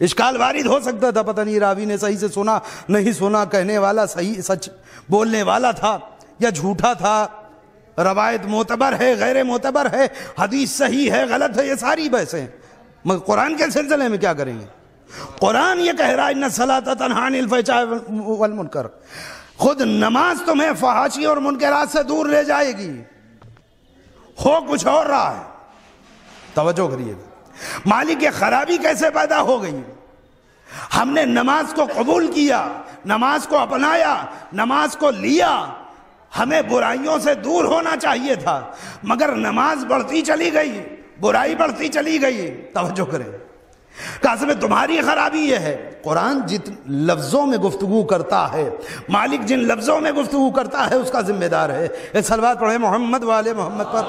اشکال وارد ہو سکتا تھا، پتہ نہیں راوی نے صحیح سے سنا نہیں سنا، کہنے والا صحیح سچ بولنے والا تھا یا جھوٹا تھا، روایت معتبر ہے غیر معتبر ہے، حدیث صحیح ہے غلط ہے، یہ ساری بحثیں۔ مگر قرآن کے سلسلے میں کیا کریں گے؟ قرآن یہ کہہ رہا ہے ان الصلاۃ تنہی عن الفحشاء والمنکر، خود نماز تمہیں فحاشی اور منکرات سے دور لے جائے گی، ہو کچھ اور رہا ہے۔ توجہ کریے، مالک یہ خرابی کیسے پیدا ہو گئی؟ ہم نے نماز کو قبول کیا، نماز کو اپنایا، نماز کو لیا، ہمیں برائیوں سے دور ہونا چاہیے تھا، مگر نماز بڑھتی چلی گئی، برائی بڑھتی چلی گئی۔ توجہ کریں، قاسم تمہاری خرابی یہ ہے۔ قرآن جن لفظوں میں گفتگو کرتا ہے، مالک جن لفظوں میں گفتگو کرتا ہے اس کا ذمہ دار ہے۔ ایک صلوات پڑھیں محمد والے محمد پر۔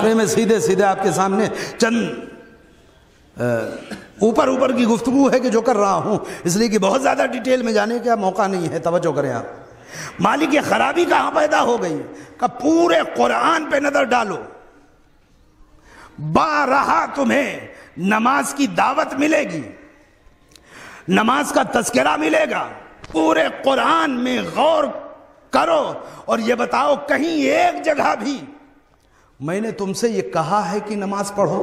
میں سیدھے آپ کے سامنے چند اوپر کی گفتگو ہے کہ جو کر رہا ہوں، اس لیے کہ بہت زیادہ ڈیٹیل میں جانے کا موقع نہیں ہے۔ توجہ کریں آپ، مالک یہ خرابی کہاں پیدا ہو گئی کہ پورے قرآن پہ نظر ڈالو، بارہا تمہیں نماز کی دعوت ملے گی، نماز کا تذکرہ ملے گا، پورے قرآن میں غور کرو اور یہ بتاؤ کہیں ایک جگہ بھی میں نے تم سے یہ کہا ہے کہ نماز پڑھو؟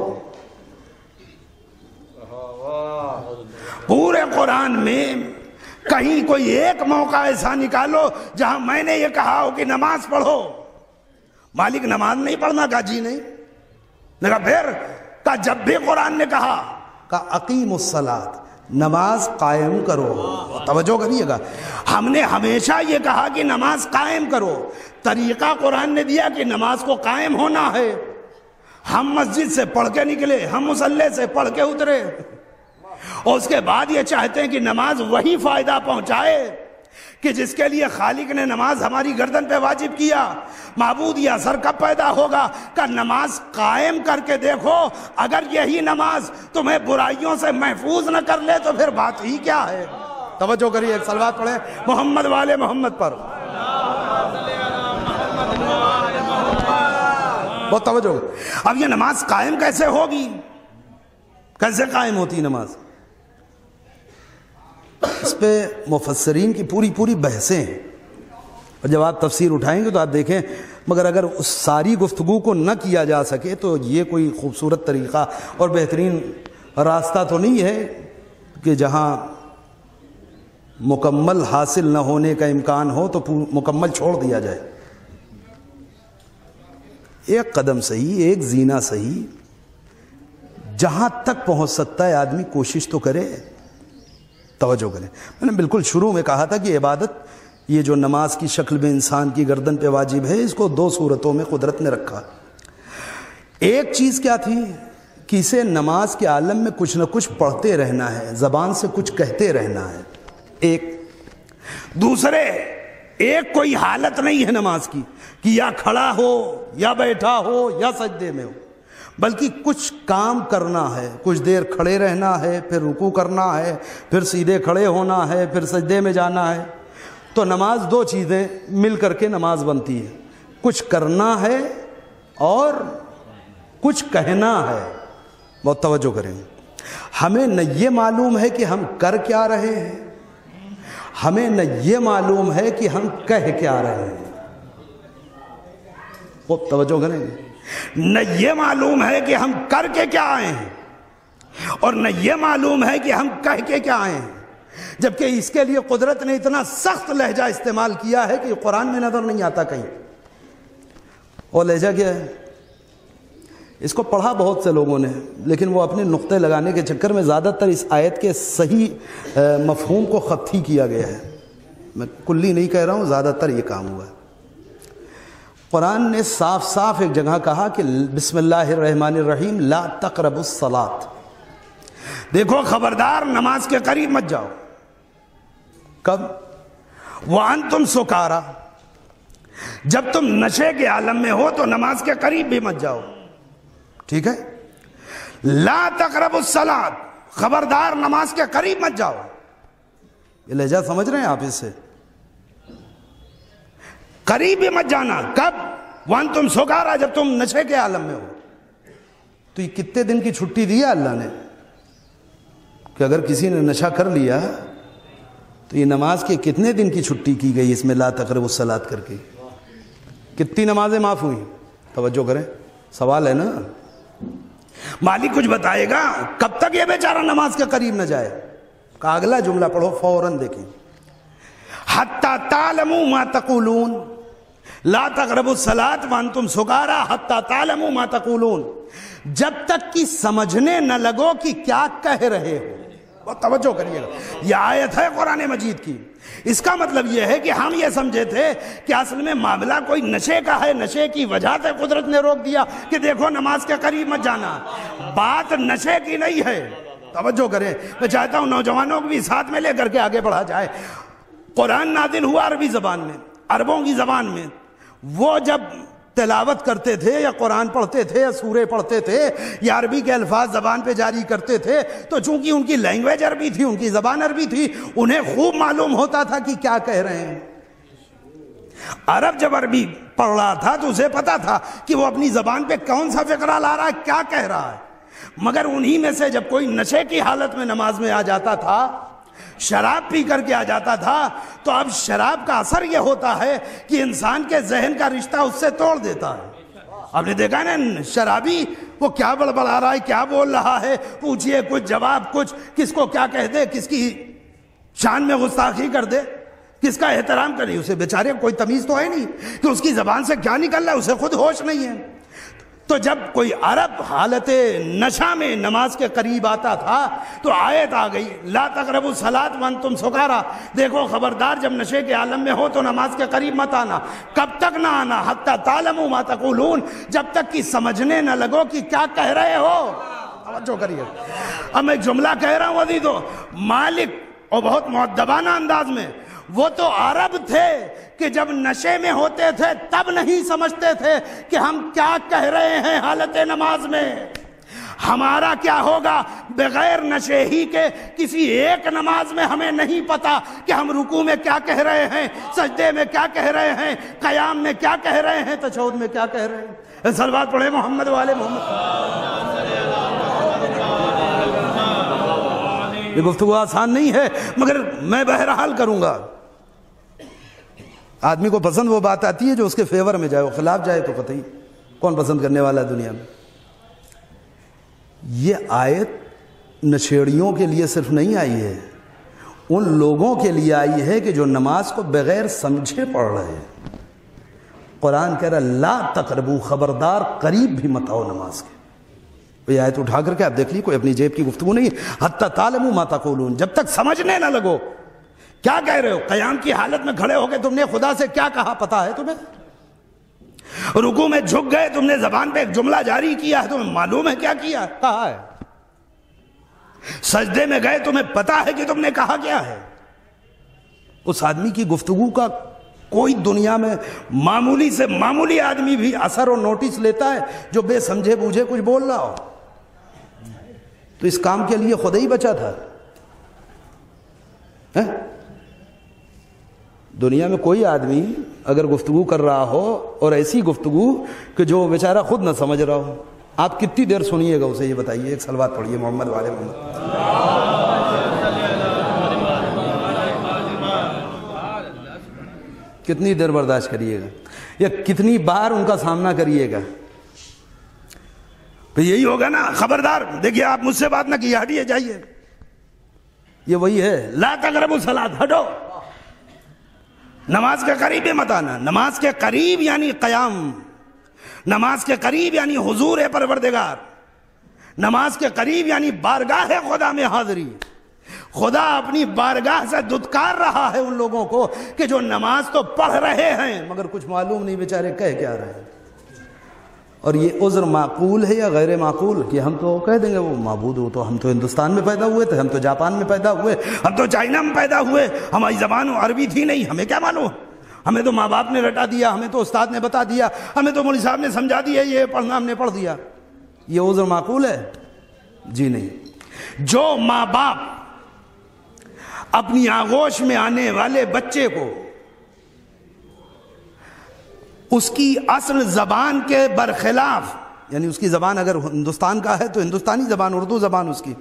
پورے قرآن میں کہیں کوئی ایک موقع ایسا نکالو جہاں میں نے یہ کہا ہو کہ نماز پڑھو۔ مالک نماز نہیں پڑھنا، کہا جی نہیں، کہا پھر، کہا جب بھی قرآن نے کہا اقیم الصلاۃ، نماز قائم کرو۔ توجہ کریے گا، ہم نے ہمیشہ یہ کہا کہ نماز قائم کرو، طریقہ قرآن نے دیا کہ نماز کو قائم ہونا ہے۔ ہم مسجد سے پڑھ کے نکلے، ہم مصلی سے پڑھ کے اترے، اور اس کے بعد یہ چاہتے ہیں کہ نماز وہی فائدہ پہنچائے کہ جس کے لیے خالق نے نماز ہماری گردن پہ واجب کیا۔ معبود یہ اثر کب پیدا ہوگا کہ نماز قائم کر کے دیکھو، اگر یہی نماز تمہیں برائیوں سے محفوظ نہ کر لے تو پھر بات ہی کیا ہے۔ توجہ کریے، ایک صلوات پڑھیں محمد والے محمد پر، بہت توجہ۔ اب یہ نماز قائم کیسے ہوگی؟ کیسے قائم ہوتی نماز؟ اس پہ مفسرین کی پوری بحثیں ہیں، اور جب آپ تفسیر اٹھائیں گے تو آپ دیکھیں، مگر اگر اس ساری گفتگو کو نہ کیا جا سکے تو یہ کوئی خوبصورت طریقہ اور بہترین راستہ تو نہیں ہے کہ جہاں مکمل حاصل نہ ہونے کا امکان ہو تو مکمل چھوڑ دیا جائے۔ ایک قدم صحیح، ایک زینہ صحیح، جہاں تک پہنچ سکتا ہے آدمی کوشش تو کرے۔ توجہ کریں، میں نے بالکل شروع میں کہا تھا کہ عبادت یہ جو نماز کی شکل میں انسان کی گردن پہ واجب ہے، اس کو دو صورتوں میں قدرت نے رکھا۔ ایک چیز کیا تھی کہ اسے نماز کے عالم میں کچھ نہ کچھ پڑھتے رہنا ہے، زبان سے کچھ کہتے رہنا ہے۔ ایک دوسرے، ایک کوئی حالت نہیں ہے نماز کی کہ یا کھڑا ہو یا بیٹھا ہو یا سجدے میں ہو، بلکہ کچھ کام کرنا ہے، کچھ دیر کھڑے رہنا ہے، پھر رکوع کرنا ہے، پھر سیدھے کھڑے ہونا ہے، پھر سجدے میں جانا ہے۔ تو نماز دو چیزیں مل کر کے نماز بنتی ہے، کچھ کرنا ہے اور کچھ کہنا ہے۔ بہت توجہ کریں، ہمیں نہ یہ معلوم ہے کہ ہم کر کیا رہے ہیں، ہمیں نہ یہ معلوم ہے کہ ہم کہہ کیا رہے ہیں۔ بہت توجہ کریں گے، نہ یہ معلوم ہے کہ ہم کر کے کیا آئے ہیں اور نہ یہ معلوم ہے کہ ہم کہہ کے کیا آئے ہیں، جبکہ اس کے لیے قدرت نے اتنا سخت لہجہ استعمال کیا ہے کہ قرآن میں نظر نہیں آتا کہیں۔ اور لہجہ کیا ہے؟ اس کو پڑھا بہت سے لوگوں نے، لیکن وہ اپنے نقطے لگانے کے چکر میں زیادہ تر اس آیت کے صحیح مفہوم کو خطی کیا گیا ہے۔ میں کلی نہیں کہہ رہا ہوں، زیادہ تر یہ کام ہوا ہے۔ قرآن نے صاف صاف ایک جگہ کہا کہ بسم اللہ الرحمن الرحیم لا تقربوا الصلاۃ، دیکھو خبردار نماز کے قریب مت جاؤ۔ کب؟ وانتم سکارا، جب تم نشے کے عالم میں ہو تو نماز کے قریب بھی مت جاؤ، ٹھیک ہے؟ لا تقربوا الصلاۃ، خبردار نماز کے قریب مت جاؤ۔ یہ لہجہ سمجھ رہے ہیں آپ اس سے؟ قریب بھی مت جانا، کب؟ وانتم سکارا، جب تم نشے کے عالم میں ہو۔ تو یہ کتنے دن کی چھٹی دی ہے اللہ نے کہ اگر کسی نے نشہ کر لیا تو یہ نماز کے کتنے دن کی چھٹی کی گئی اس میں لا تقربوا الصلاۃ کر کے؟ کتنی نمازیں معاف ہوئی؟ توجہ کریں، سوال ہے نا۔ مالک کچھ بتائے گا کب تک یہ بیچارہ نماز کے قریب نہ جائے؟ کا اگلا جملہ پڑھو فوراً، دیکھیں، حتی تعلموا ما تقولون، لا تقربوا الصلاۃ وانتم سکارا حتی تعلموا ما تقولون، جب تک کہ سمجھنے نہ لگو کہ کیا کہہ رہے ہو۔ بہت توجہ کریے گا، یہ آیت ہے قرآن مجید کی۔ اس کا مطلب یہ ہے کہ ہم یہ سمجھے تھے کہ اصل میں معاملہ کوئی نشے کا ہے، نشے کی وجہ سے قدرت نے روک دیا کہ دیکھو نماز کے قریب مت جانا۔ بات نشے کی نہیں ہے، توجہ کریں۔ میں چاہتا ہوں نوجوانوں کو بھی ساتھ میں لے کر کے آگے بڑھا جائے۔ قرآن نازل ہوا عربی زبان میں، عربوں کی زبان میں۔ وہ جب تلاوت کرتے تھے یا قرآن پڑھتے تھے یا سورے پڑھتے تھے یا عربی کے الفاظ زبان پہ جاری کرتے تھے تو چونکہ ان کی لینگویج عربی تھی، ان کی زبان عربی تھی، انہیں خوب معلوم ہوتا تھا کہ کیا کہہ رہے ہیں۔ عرب جب عربی پڑھ رہا تھا تو اسے پتا تھا کہ وہ اپنی زبان پہ کون سا فقرہ لا رہا ہے، کیا کہہ رہا ہے۔ مگر انہی میں سے جب کوئی نشے کی حالت میں نماز میں آ جاتا تھا، شراب پی کر کے آ جاتا تھا، تو اب شراب کا اثر یہ ہوتا ہے کہ انسان کے ذہن کا رشتہ اس سے توڑ دیتا ہے۔ آپ نے دیکھا نا شرابی وہ کیا بڑبڑا رہا ہے، کیا بول رہا ہے، پوچھئے کچھ جواب کچھ، کس کو کیا کہہ دے، کس کی شان میں گستاخی کر دے، کس کا احترام کرے، اسے بیچارے کوئی تمیز تو ہے نہیں کہ اس کی زبان سے کیا نکل رہا ہے، اسے خود ہوش نہیں ہے۔ تو جب کوئی عرب حالت نشہ میں نماز کے قریب آتا تھا تو آیت آ گئی لا تقربوا الصلاۃ وانتم سکارا، دیکھو خبردار جب نشے کے عالم میں ہو تو نماز کے قریب مت آنا۔ کب تک نہ آنا؟ حتی تعلموا ما تقولون، جب تک کہ سمجھنے نہ لگو کہ کیا کہہ رہے ہو۔ توجہ کریے. اب میں ایک جملہ کہہ رہا ہوں عزیزو, مالک اور بہت مؤدبانہ انداز میں, وہ تو عرب تھے کہ جب نشے میں ہوتے تھے تب نہیں سمجھتے تھے کہ ہم کیا کہہ رہے ہیں حالت نماز میں. ہمارا کیا ہوگا بغیر نشے ہی کے کسی ایک نماز میں ہمیں نہیں پتا کہ ہم رکوع میں کیا کہہ رہے ہیں, سجدے میں کیا کہہ رہے ہیں, قیام میں کیا کہہ رہے ہیں, تشہد میں کیا کہہ رہے ہیں. صلوات پڑھیں محمد والے محمد. یہ گفتگو آسان نہیں ہے مگر میں بہرحال کروں گا. آدمی کو پسند وہ بات آتی ہے جو اس کے فیور میں جائے, وہ خلاف جائے تو قطعی کون پسند کرنے والا ہے دنیا میں. یہ آیت نشیڑیوں کے لیے صرف نہیں آئی ہے, ان لوگوں کے لیے آئی ہے کہ جو نماز کو بغیر سمجھے پڑھ رہے ہیں. قرآن کہہ رہا لا تقربو, خبردار قریب بھی مت آؤ نماز کے. یہ آیت اٹھا کر کے آپ دیکھ لی, کوئی اپنی جیب کی گفتگو نہیں. حتی تعلموا ما تقولون, جب تک سمجھنے نہ لگو کیا کہہ رہے ہو. قیام کی حالت میں کھڑے ہو کے تم نے خدا سے کیا کہا پتا ہے تمہیں؟ رکوع میں جھک گئے, تم نے زبان پہ ایک جملہ جاری کیا ہے, تمہیں معلوم ہے کیا کیا کہا ہے. سجدے میں گئے, تمہیں پتا ہے کہ تم نے کہا کیا ہے. اس آدمی کی گفتگو کا کوئی دنیا میں معمولی سے معمولی آدمی بھی اثر اور نوٹس لیتا ہے جو بے سمجھے بوجھے کچھ بول رہا ہو. تو اس کام کے لیے خدا ہی بچا تھا. دنیا میں کوئی آدمی اگر گفتگو کر رہا ہو اور ایسی گفتگو کہ جو بیچارہ خود نہ سمجھ رہا ہو, آپ کتنی دیر سنیے گا اسے, یہ بتائیے. ایک صلوات پڑھیے محمد والے محمد. کتنی دیر برداشت کریے گا, یا کتنی بار ان کا سامنا کریے گا. تو یہی ہوگا نا, خبردار دیکھیے آپ مجھ سے بات نہ کیے, ہٹیے جائیے. یہ وہی ہے لا تقربوا الصلاۃ, ہٹو, نماز کے قریب مت آنا. نماز کے قریب یعنی قیام, نماز کے قریب یعنی حضور پروردگار, نماز کے قریب یعنی بارگاہ خدا میں حاضری. خدا اپنی بارگاہ سے دھتکار رہا ہے ان لوگوں کو کہ جو نماز تو پڑھ رہے ہیں مگر کچھ معلوم نہیں بیچارے کہہ کیا رہے ہیں. اور یہ عذر معقول ہے یا غیر معقول کہ ہم تو کہہ دیں گے وہ معبود ہو, تو ہم تو ہندوستان میں پیدا ہوئے تھے, ہم تو جاپان میں پیدا ہوئے, ہم تو چائنا میں پیدا ہوئے, ہماری زبان عربی تھی نہیں, ہمیں کیا معلوم, ہمیں تو ماں باپ نے رٹا دیا, ہمیں تو استاد نے بتا دیا, ہمیں تو مولوی صاحب نے سمجھا دیا, یہ پڑھنا ہم نے پڑھ دیا. یہ عذر معقول ہے؟ جی نہیں. جو ماں باپ اپنی آغوش میں آنے والے بچے کو اس کی اصل زبان کے برخلاف, یعنی اس کی زبان اگر ہندوستان کا ہے تو ہندوستانی زبان, اردو زبان اس کی,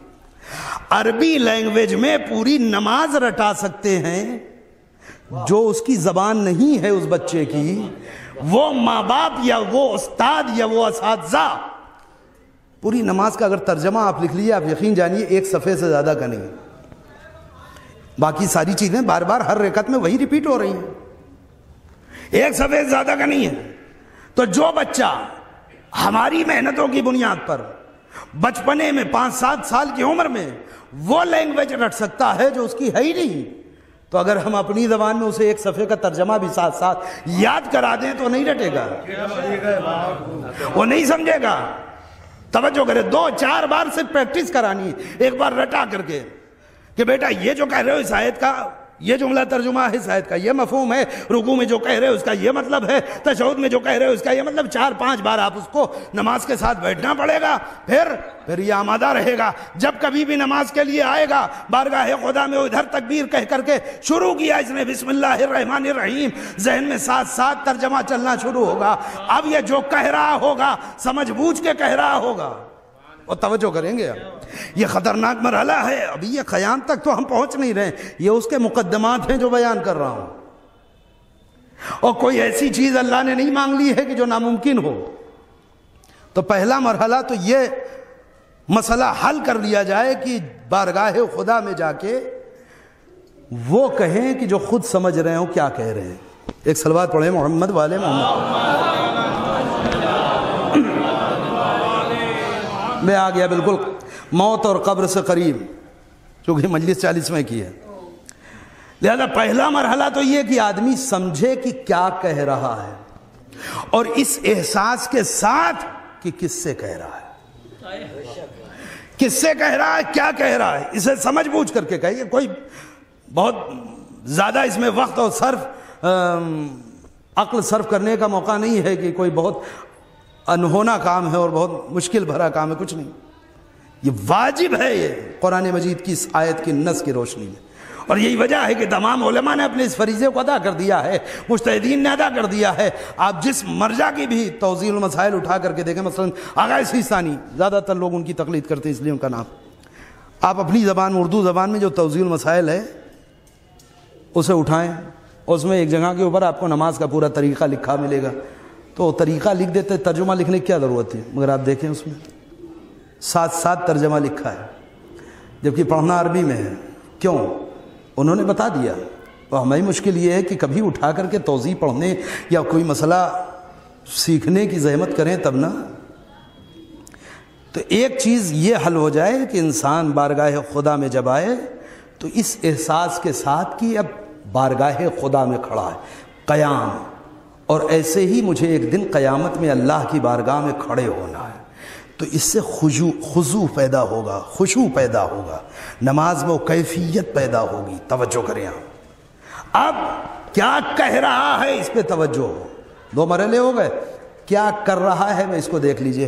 عربی لینگویج میں پوری نماز رٹا سکتے ہیں, جو اس کی زبان نہیں ہے اس بچے کی, وہ ماں باپ یا وہ استاد یا وہ اساتذہ پوری نماز کا اگر ترجمہ آپ لکھ لیے, آپ یقین جانیے ایک صفحے سے زیادہ کا نہیں. باقی ساری چیزیں بار بار ہر رکعت میں وہی ریپیٹ ہو رہی ہیں, ایک صفحے سے زیادہ کا نہیں ہے. تو جو بچہ ہماری محنتوں کی بنیاد پر بچپنے میں 5-7 سال کی عمر میں وہ لینگویج رٹ سکتا ہے جو اس کی ہے ہی نہیں, تو اگر ہم اپنی زبان میں اسے ایک صفحے کا ترجمہ بھی ساتھ ساتھ یاد کرا دیں تو نہیں رٹے گا, وہ نہیں سمجھے گا. توجہ کرے, 2-4 بار سے پریکٹس کرانی, ایک بار رٹا کر کے کہ بیٹا یہ جو کہہ رہے ہو اس آیت کا یہ جملہ ترجمہ ہے, اس آیت کا یہ مفہوم ہے, رکوع میں جو کہہ رہے ہو اس کا یہ مطلب ہے, تشہد میں جو کہہ رہے ہو اس کا یہ مطلب. 4-5 بار آپ اس کو نماز کے ساتھ بیٹھنا پڑے گا, پھر یہ آمادہ رہے گا. جب کبھی بھی نماز کے لیے آئے گا بارگاہ خدا میں ادھر تکبیر کہہ کر کے شروع کیا اس نے بسم اللہ الرحمن الرحیم, ذہن میں ساتھ ساتھ ترجمہ چلنا شروع ہوگا. اب یہ جو کہہ رہا ہوگا سمجھ بوجھ کے کہہ رہا ہوگا, اور توجہ کریں گے. یہ خطرناک مرحلہ ہے, ابھی یہ قیام تک تو ہم پہنچ نہیں رہے, یہ اس کے مقدمات ہیں جو بیان کر رہا ہوں. اور کوئی ایسی چیز اللہ نے نہیں مانگ لی ہے کہ جو ناممکن ہو. تو پہلا مرحلہ تو یہ مسئلہ حل کر لیا جائے کہ بارگاہ خدا میں جا کے وہ کہیں کہ جو خود سمجھ رہے ہوں کیا کہہ رہے ہیں. ایک صلوات پڑھیں محمد والے محمد. میں آ گیا بالکل موت اور قبر سے قریب, چونکہ مجلس 40ویں کی ہے. لہذا پہلا مرحلہ تو یہ کہ آدمی سمجھے کہ کیا کہہ رہا ہے, اور اس احساس کے ساتھ کہ کس سے کہہ رہا ہے. کس سے کہہ رہا ہے، کیا کہہ رہا ہے، اسے سمجھ بوجھ کر کے کہیے. کوئی بہت زیادہ اس میں وقت اور عقل صرف کرنے کا موقع نہیں ہے کہ کوئی بہت انہونا کام ہے اور بہت مشکل بھرا کام ہے، کچھ نہیں. یہ واجب ہے، یہ قرآن مجید کی اس آیت کی نص کی روشنی میں. اور یہی وجہ ہے کہ تمام علماء نے اپنے اس فریضے کو ادا کر دیا ہے، مجتہدین نے ادا کر دیا ہے. آپ جس مرجع کی بھی توضیح المسائل اٹھا کر کے دیکھیں، مثلا آغا سیستانی، زیادہ تر لوگ ان کی تقلید کرتے ہیں اس لیے ان کا نام. آپ اپنی زبان میں، اردو زبان میں جو توضیح المسائل ہے اسے اٹھائیں، اس میں ایک جگہ کے اوپر آپ کو نماز کا پورا طریقہ لکھا ملے گا. تو طریقہ لکھ دیتے، ترجمہ لکھنے کی کیا ضرورت ہے؟ مگر آپ دیکھیں اس میں 7 ترجمہ لکھا ہے، جبکہ پڑھنا عربی میں ہے. کیوں؟ انہوں نے بتا دیا. تو ہماری مشکل یہ ہے کہ کبھی اٹھا کر کے توضیح پڑھنے یا کوئی مسئلہ سیکھنے کی زحمت کریں تب نا. تو ایک چیز یہ حل ہو جائے کہ انسان بارگاہ خدا میں جب آئے تو اس احساس کے ساتھ کہ اب بارگاہ خدا میں کھڑا ہے، قیام. اور ایسے ہی مجھے ایک دن قیامت میں اللہ کی بارگاہ میں کھڑے ہونا ہے. تو اس سے خضوع پیدا ہوگا، خشوع پیدا ہوگا، نماز میں کیفیت پیدا ہوگی. توجہ کریں آپ. اب کیا کہہ رہا ہے اس پہ توجہ ہو. 2 مرحلے ہو گئے. کیا کر رہا ہے میں اس کو دیکھ لیجئے.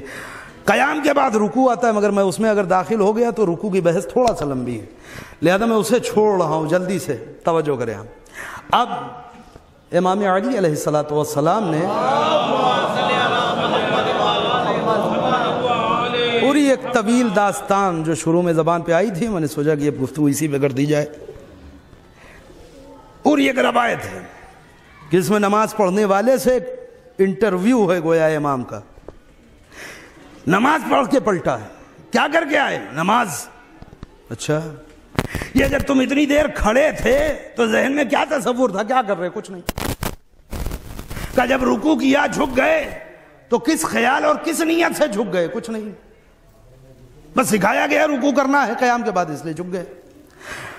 قیام کے بعد رکوع آتا ہے، مگر میں اس میں اگر داخل ہو گیا تو رکوع کی بحث تھوڑا سا لمبی ہے، لہذا میں اسے چھوڑ رہا ہوں جلدی سے. توجہ کریں آپ. اب امام علی علیہ السلام نے پوری ایک طویل داستان جو شروع میں زبان پہ آئی تھی، میں نے سوچا کہ یہ گفتگو اسی پہ کر دی جائے. پوری ایک روایت ہے کہ اس میں نماز پڑھنے والے سے ایک انٹرویو ہے گویا امام کا. نماز پڑھ کے پلٹا ہے، کیا کر کے آئے؟ نماز. اچھا، یہ جب تم اتنی دیر کھڑے تھے تو ذہن میں کیا تصور تھا، کیا کر رہے؟ کچھ نہیں. کہ جب رکوع کیا جھک گئے تو کس خیال اور کس نیت سے جھک گئے؟ کچھ نہیں، بس سکھایا گیا رکوع کرنا ہے قیام کے بعد، اس لیے جھک گئے.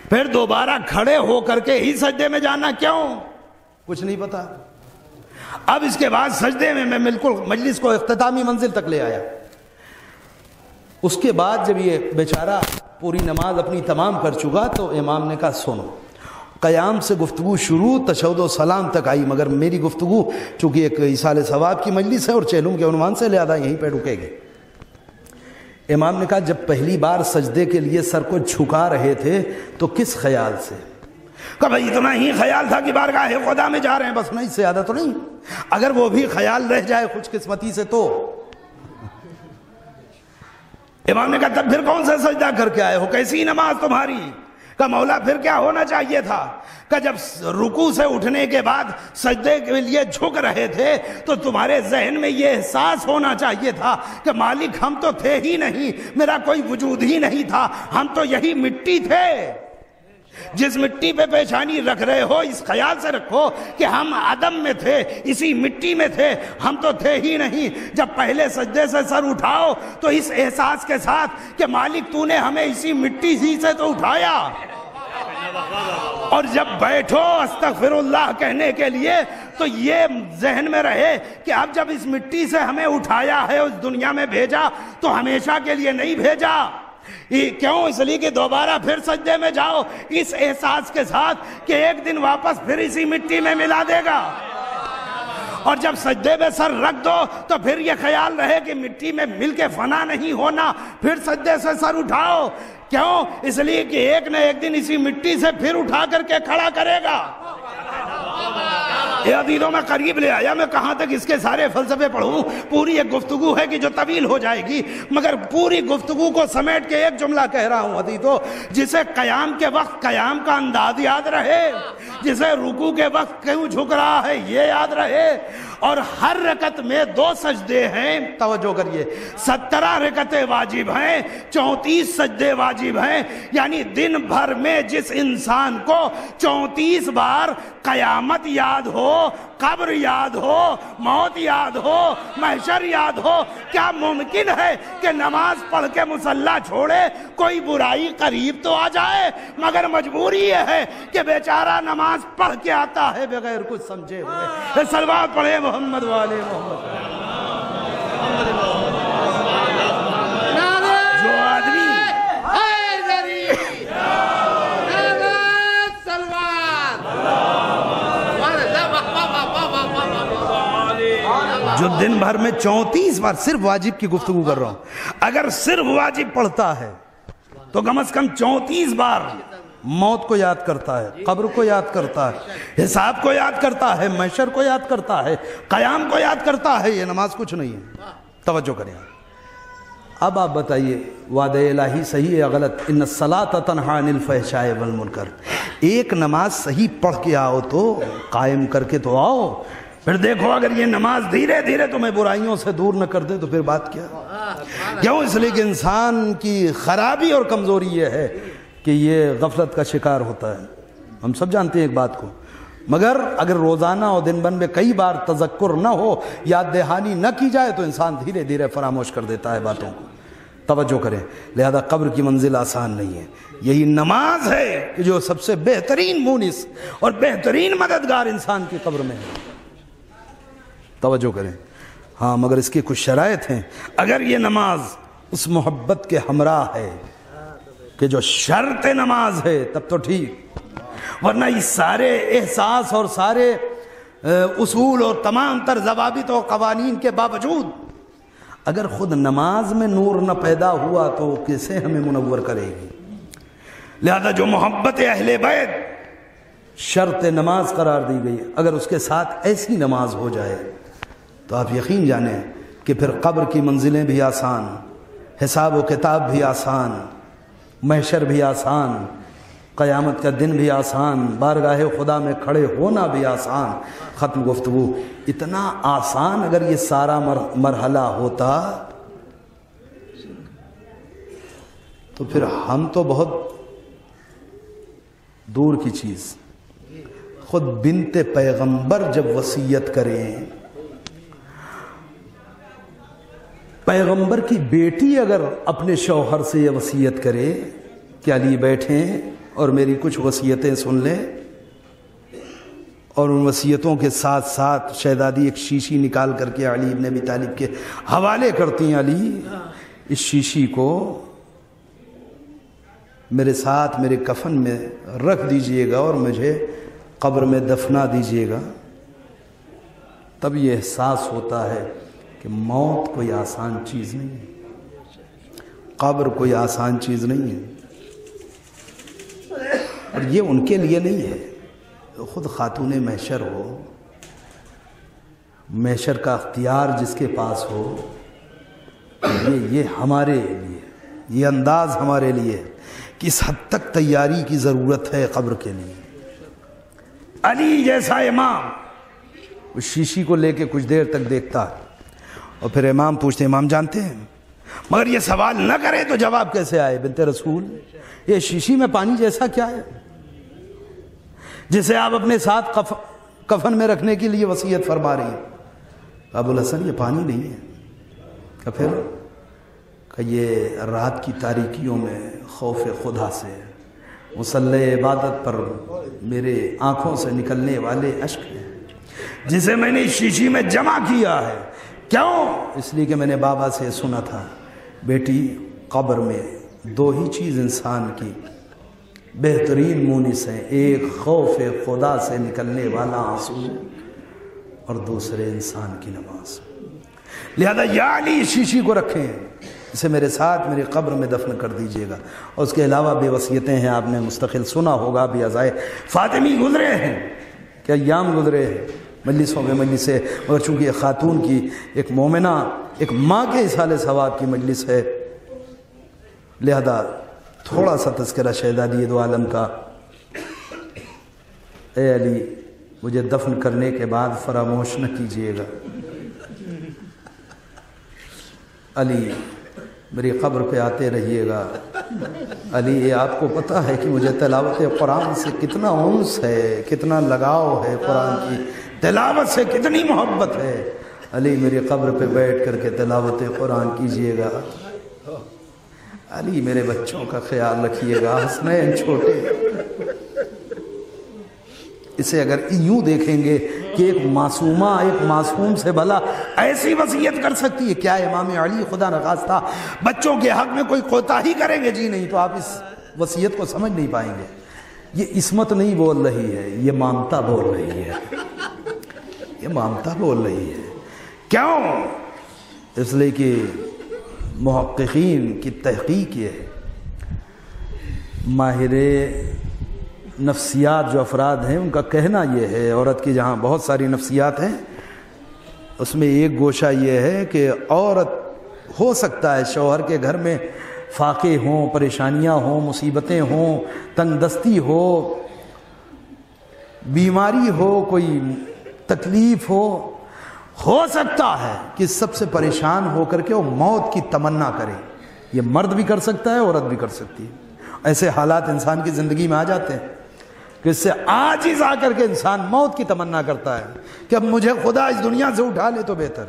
پھر دوبارہ کھڑے ہو کر کے ہی سجدے میں جانا کیوں؟ کچھ نہیں پتا. اب اس کے بعد سجدے میں بالکل مجلس کو اختتامی منزل تک لے آیا. اس کے بعد جب یہ بیچارہ پوری نماز اپنی تمام کر چکا تو امام نے کہا سنو. قیام سے گفتگو شروع، تشہد و سلام تک آئی، مگر میری گفتگو چونکہ ایک ایصال ثواب کی مجلس ہے اور چہلم کے عنوان سے، لہذا یہیں پہ رکے گی. امام نے کہا جب پہلی بار سجدے کے لیے سر کو جھکا رہے تھے تو کس خیال سے؟ کہ بھائی اتنا ہی خیال تھا کہ بارگاہ خدا میں جا رہے ہیں، بس نہیں، اس سے زیادہ تو نہیں. اگر وہ بھی خیال رہ جائے خوش قسمتی سے تو. امام نے کہا تب پھر کون سا سجدہ کر کے آئے ہو، کیسی نماز تمہاری؟ کہ مولا پھر کیا ہونا چاہیے تھا؟ کہ جب رکوع سے اٹھنے کے بعد سجدے کے لیے جھک رہے تھے تو تمہارے ذہن میں یہ احساس ہونا چاہیے تھا کہ مالک ہم تو تھے ہی نہیں، میرا کوئی وجود ہی نہیں تھا، ہم تو یہی مٹی تھے. جس مٹی پہ پیشانی رکھ رہے ہو اس خیال سے رکھو کہ ہم عدم میں تھے، اسی مٹی میں تھے، ہم تو تھے ہی نہیں. جب پہلے سجدے سے سر اٹھاؤ تو اس احساس کے ساتھ کہ مالک تو نے ہمیں اسی مٹی ہی سے تو اٹھایا. اور جب بیٹھو استغفر اللہ کہنے کے لیے تو یہ ذہن میں رہے کہ اب جب اس مٹی سے ہمیں اٹھایا ہے، اس دنیا میں بھیجا تو ہمیشہ کے لیے نہیں بھیجا. کیوں؟ اس لیے کہ دوبارہ پھر سجدے میں جاؤ اس احساس کے ساتھ کہ ایک دن واپس پھر اسی مٹی میں ملا دے گا. اور جب سجدے میں سر رکھ دو تو پھر یہ خیال رہے کہ مٹی میں مل کے فنا نہیں ہونا، پھر سجدے سے سر اٹھاؤ. کیوں؟ اس لیے کہ ایک نہ ایک دن اسی مٹی سے پھر اٹھا کر کے کھڑا کرے گا. یہ عزیزوں میں قریب لے آیا. میں کہاں تک اس کے سارے فلسفے پڑھوں؟ پوری ایک گفتگو ہے کہ جو طویل ہو جائے گی، مگر پوری گفتگو کو سمیٹ کے ایک جملہ کہہ رہا ہوں عزیزوں، جسے قیام کے وقت قیام کا انداز یاد رہے، جسے رکوع کے وقت کیوں جھک رہا ہے یہ یاد رہے. اور ہر رکعت میں 2 سجدے ہیں. توجہ کریے، 17 رکعتیں واجب ہیں، 34 سجدے واجب ہیں. یعنی دن بھر میں جس انسان کو 34 بار قیامت یاد ہو، قبر یاد ہو، موت یاد ہو، محشر یاد ہو، کیا ممکن ہے کہ نماز پڑھ کے مصلی چھوڑے؟ کوئی برائی قریب تو آ جائے، مگر مجبوری یہ ہے کہ بیچارہ نماز پڑھ کے آتا ہے بغیر کچھ سمجھے ہوئے. صلوات پڑھے محمد والے محمد. جو آدمی دن بھر میں 34 بار صرف واجب کی گفتگو کر رہا ہوں، اگر صرف واجب پڑھتا ہے تو کم از کم 34 بار موت کو یاد کرتا ہے، قبر کو یاد کرتا ہے، حساب کو یاد کرتا ہے، محشر کو یاد کرتا ہے، قیام کو یاد کرتا ہے. یہ نماز کچھ نہیں ہے. توجہ کریں. اب آپ بتائیے وعدہ الہی صحیح ہے یا غلط؟ ان الصلاۃ تنہی عن الفحشاء والمنکر. ایک نماز صحیح پڑھ کے آؤ تو قائم کر کے تو آؤ. پھر دیکھو اگر یہ نماز دھیرے دھیرے تمہیں برائیوں سے دور نہ کر دے تو پھر بات کیا؟ کیوں؟ اس لیے کہ انسان کی خرابی اور کمزوری یہ ہے کہ یہ غفلت کا شکار ہوتا ہے. ہم سب جانتے ہیں ایک بات کو، مگر اگر روزانہ اور دن بھر میں کئی بار تذکر نہ ہو، یاد دہانی نہ کی جائے تو انسان دھیرے دھیرے فراموش کر دیتا ہے باتوں کو. توجہ کریں. لہذا قبر کی منزل آسان نہیں ہے. یہی نماز ہے کہ جو سب سے بہترین مونس اور بہترین مددگار انسان کی قبر میں ہے. توجہ کریں. ہاں مگر اس کی کچھ شرائط ہیں. اگر یہ نماز اس محبت کے ہمراہ ہے کہ جو شرط نماز ہے تب تو ٹھیک، ورنہ یہ سارے احساس اور سارے اصول اور تمام تر ضوابط اور قوانین کے باوجود اگر خود نماز میں نور نہ پیدا ہوا تو کیسے ہمیں منور کرے گی؟ لہذا جو محبت اہل بیت شرط نماز قرار دی گئی، اگر اس کے ساتھ ایسی نماز ہو جائے تو آپ یقین جانیں کہ پھر قبر کی منزلیں بھی آسان، حساب و کتاب بھی آسان، محشر بھی آسان، قیامت کا دن بھی آسان، بارگاہ خدا میں کھڑے ہونا بھی آسان. ختم گفتگو. اتنا آسان اگر یہ سارا مرحلہ ہوتا تو پھر ہم تو بہت دور کی چیز. خود بنت پیغمبر جب وصیت کریں، پیغمبر کی بیٹی اگر اپنے شوہر سے یہ وصیت کرے کہ علی بیٹھیں اور میری کچھ وصیتیں سن لیں، اور ان وصیتوں کے ساتھ ساتھ شہزادی ایک شیشی نکال کر کے علی ابن ابی طالب کے حوالے کرتی ہیں، علی اس شیشی کو میرے ساتھ میرے کفن میں رکھ دیجئے گا اور مجھے قبر میں دفنا دیجئے گا. تب یہ احساس ہوتا ہے کہ موت کوئی آسان چیز نہیں ہے، قبر کوئی آسان چیز نہیں ہے. اور یہ ان کے لیے نہیں ہے، خود خاتون محشر ہو، محشر کا اختیار جس کے پاس ہو، یہ ہمارے لیے، یہ انداز ہمارے لیے کس حد تک تیاری کی ضرورت ہے قبر کے لیے. علی جیسا امام اس شیشی کو لے کے کچھ دیر تک دیکھتا ہے اور پھر امام پوچھتے، امام جانتے ہیں؟ مگر یہ سوال نہ کرے تو جواب کیسے آئے؟ بنت رسول، یہ شیشی میں پانی جیسا کیا ہے جسے آپ اپنے ساتھ کفن میں رکھنے کے لیے وصیت فرما رہی ہیں؟ ابو الحسن یہ پانی نہیں ہے. کہ پھر کہ یہ رات کی تاریکیوں میں خوف خدا سے مصلی عبادت پر میرے آنکھوں سے نکلنے والے اشک ہیں جسے میں نے شیشی میں جمع کیا ہے. کیوں؟ اس لیے کہ میں نے بابا سے سنا تھا، بیٹی قبر میں دو ہی چیز انسان کی بہترین مونس ہیں، ایک خوف خدا سے نکلنے والا آنسو اور دوسرے انسان کی نماز. لہذا یا علی شیشی کو رکھیں، اسے میرے ساتھ میری قبر میں دفن کر دیجئے گا. اور اس کے علاوہ بے وصیتیں ہیں، آپ نے مستقل سنا ہوگا بھی ازائے فاطمی گزرے ہیں کہ ایام گزرے ہیں مجلسوں میں مجلس ہے، مگر چونکہ ایک خاتون کی، ایک مومنہ، ایک ماں کے اصحال ثواب کی مجلس ہے، لہذا تھوڑا سا تذکرہ شہزادی دو عالم کا. اے علی مجھے دفن کرنے کے بعد فراموش نہ کیجیے گا. علی میری قبر پہ آتے رہیے گا. علی یہ آپ کو پتہ ہے کہ مجھے تلاوت قرآن سے کتنا انس ہے، کتنا لگاؤ ہے، قرآن کی تلاوت سے کتنی محبت ہے. علی میری قبر پہ بیٹھ کر کے تلاوت قرآن کیجیے گا. علی میرے بچوں کا خیال رکھیے گا، حسنین چھوٹے. اسے اگر یوں دیکھیں گے کہ ایک معصومہ ایک معصوم سے بھلا ایسی وصیت کر سکتی ہے، کیا امام علی خدا نخواستہ بچوں کے حق میں کوئی کوتاہی کریں گے؟ جی نہیں. تو آپ اس وصیت کو سمجھ نہیں پائیں گے. یہ عصمت نہیں بول رہی ہے، یہ مامتا بول رہی ہے. یہ مامتا بول رہی ہے کیوں؟ اس لیے کہ محققین کی تحقیق یہ ہے، ماہر نفسیات جو افراد ہیں ان کا کہنا یہ ہے، عورت کی جہاں بہت ساری نفسیات ہیں اس میں ایک گوشہ یہ ہے کہ عورت ہو سکتا ہے شوہر کے گھر میں فاقے ہوں، پریشانیاں ہوں، مصیبتیں ہوں، تنگ دستی ہو، بیماری ہو، کوئی تکلیف ہو سکتا ہے کہ سب سے پریشان ہو کر کے وہ موت کی تمنا کرے۔ یہ مرد بھی کر سکتا ہے، عورت بھی کر سکتی ہے۔ ایسے حالات انسان کی زندگی میں آ جاتے ہیں کہ اس سے عاجز آ کر کے انسان موت کی تمنا کرتا ہے کہ اب مجھے خدا اس دنیا سے اٹھا لے تو بہتر۔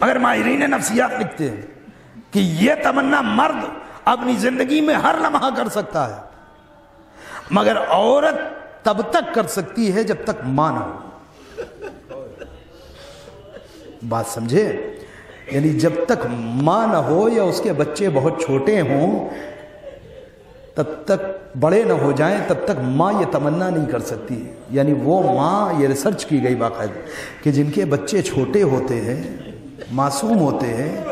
مگر ماہرین نفسیات لکھتے ہیں کہ یہ تمنا مرد اپنی زندگی میں ہر لمحہ کر سکتا ہے، مگر عورت تب تک کر سکتی ہے جب تک ماں نہ ہو۔ بات سمجھے؟ یعنی جب تک ماں نہ ہو یا اس کے بچے بہت چھوٹے ہوں، تب تک بڑے نہ ہو جائیں، تب تک ماں یہ تمنا نہیں کر سکتی۔ یعنی وہ ماں، یہ ریسرچ کی گئی باقاعدہ، کہ جن کے بچے چھوٹے ہوتے ہیں، معصوم ہوتے ہیں،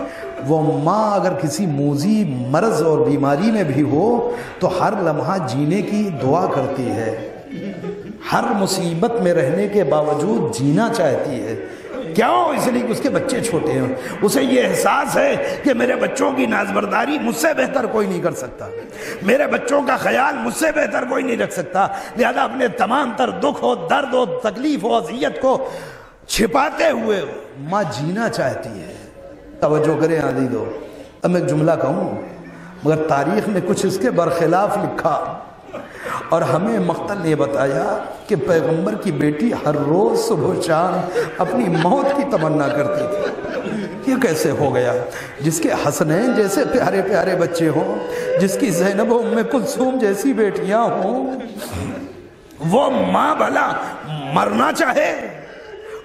وہ ماں اگر کسی موذی مرض اور بیماری میں بھی ہو تو ہر لمحہ جینے کی دعا کرتی ہے، ہر مصیبت میں رہنے کے باوجود جینا چاہتی ہے۔ کیوں؟ اس لیے کہ اس کے بچے چھوٹے ہیں، اسے یہ احساس ہے کہ میرے بچوں کی نازبرداری مجھ سے بہتر کوئی نہیں کر سکتا، میرے بچوں کا خیال مجھ سے بہتر کوئی نہیں رکھ سکتا، لہذا اپنے تمام تر دکھ ہو، درد ہو، تکلیف ہو، اذیت کو چھپاتے ہوئے ماں جینا چاہتی ہے۔ توجہ کریں عزیزو، اب میں ایک جملہ کہوں، مگر تاریخ میں کچھ اس کے برخلاف لکھا اور ہمیں مقتل نے بتایا کہ پیغمبر کی بیٹی ہر روز صبح و شام اپنی موت کی تمنا کرتی تھی۔ یہ کیسے ہو گیا؟ جس کے حسنین جیسے پیارے پیارے بچے ہوں، جس کی زینب و ام کلثوم جیسی بیٹیاں ہوں، وہ ماں بھلا مرنا چاہے،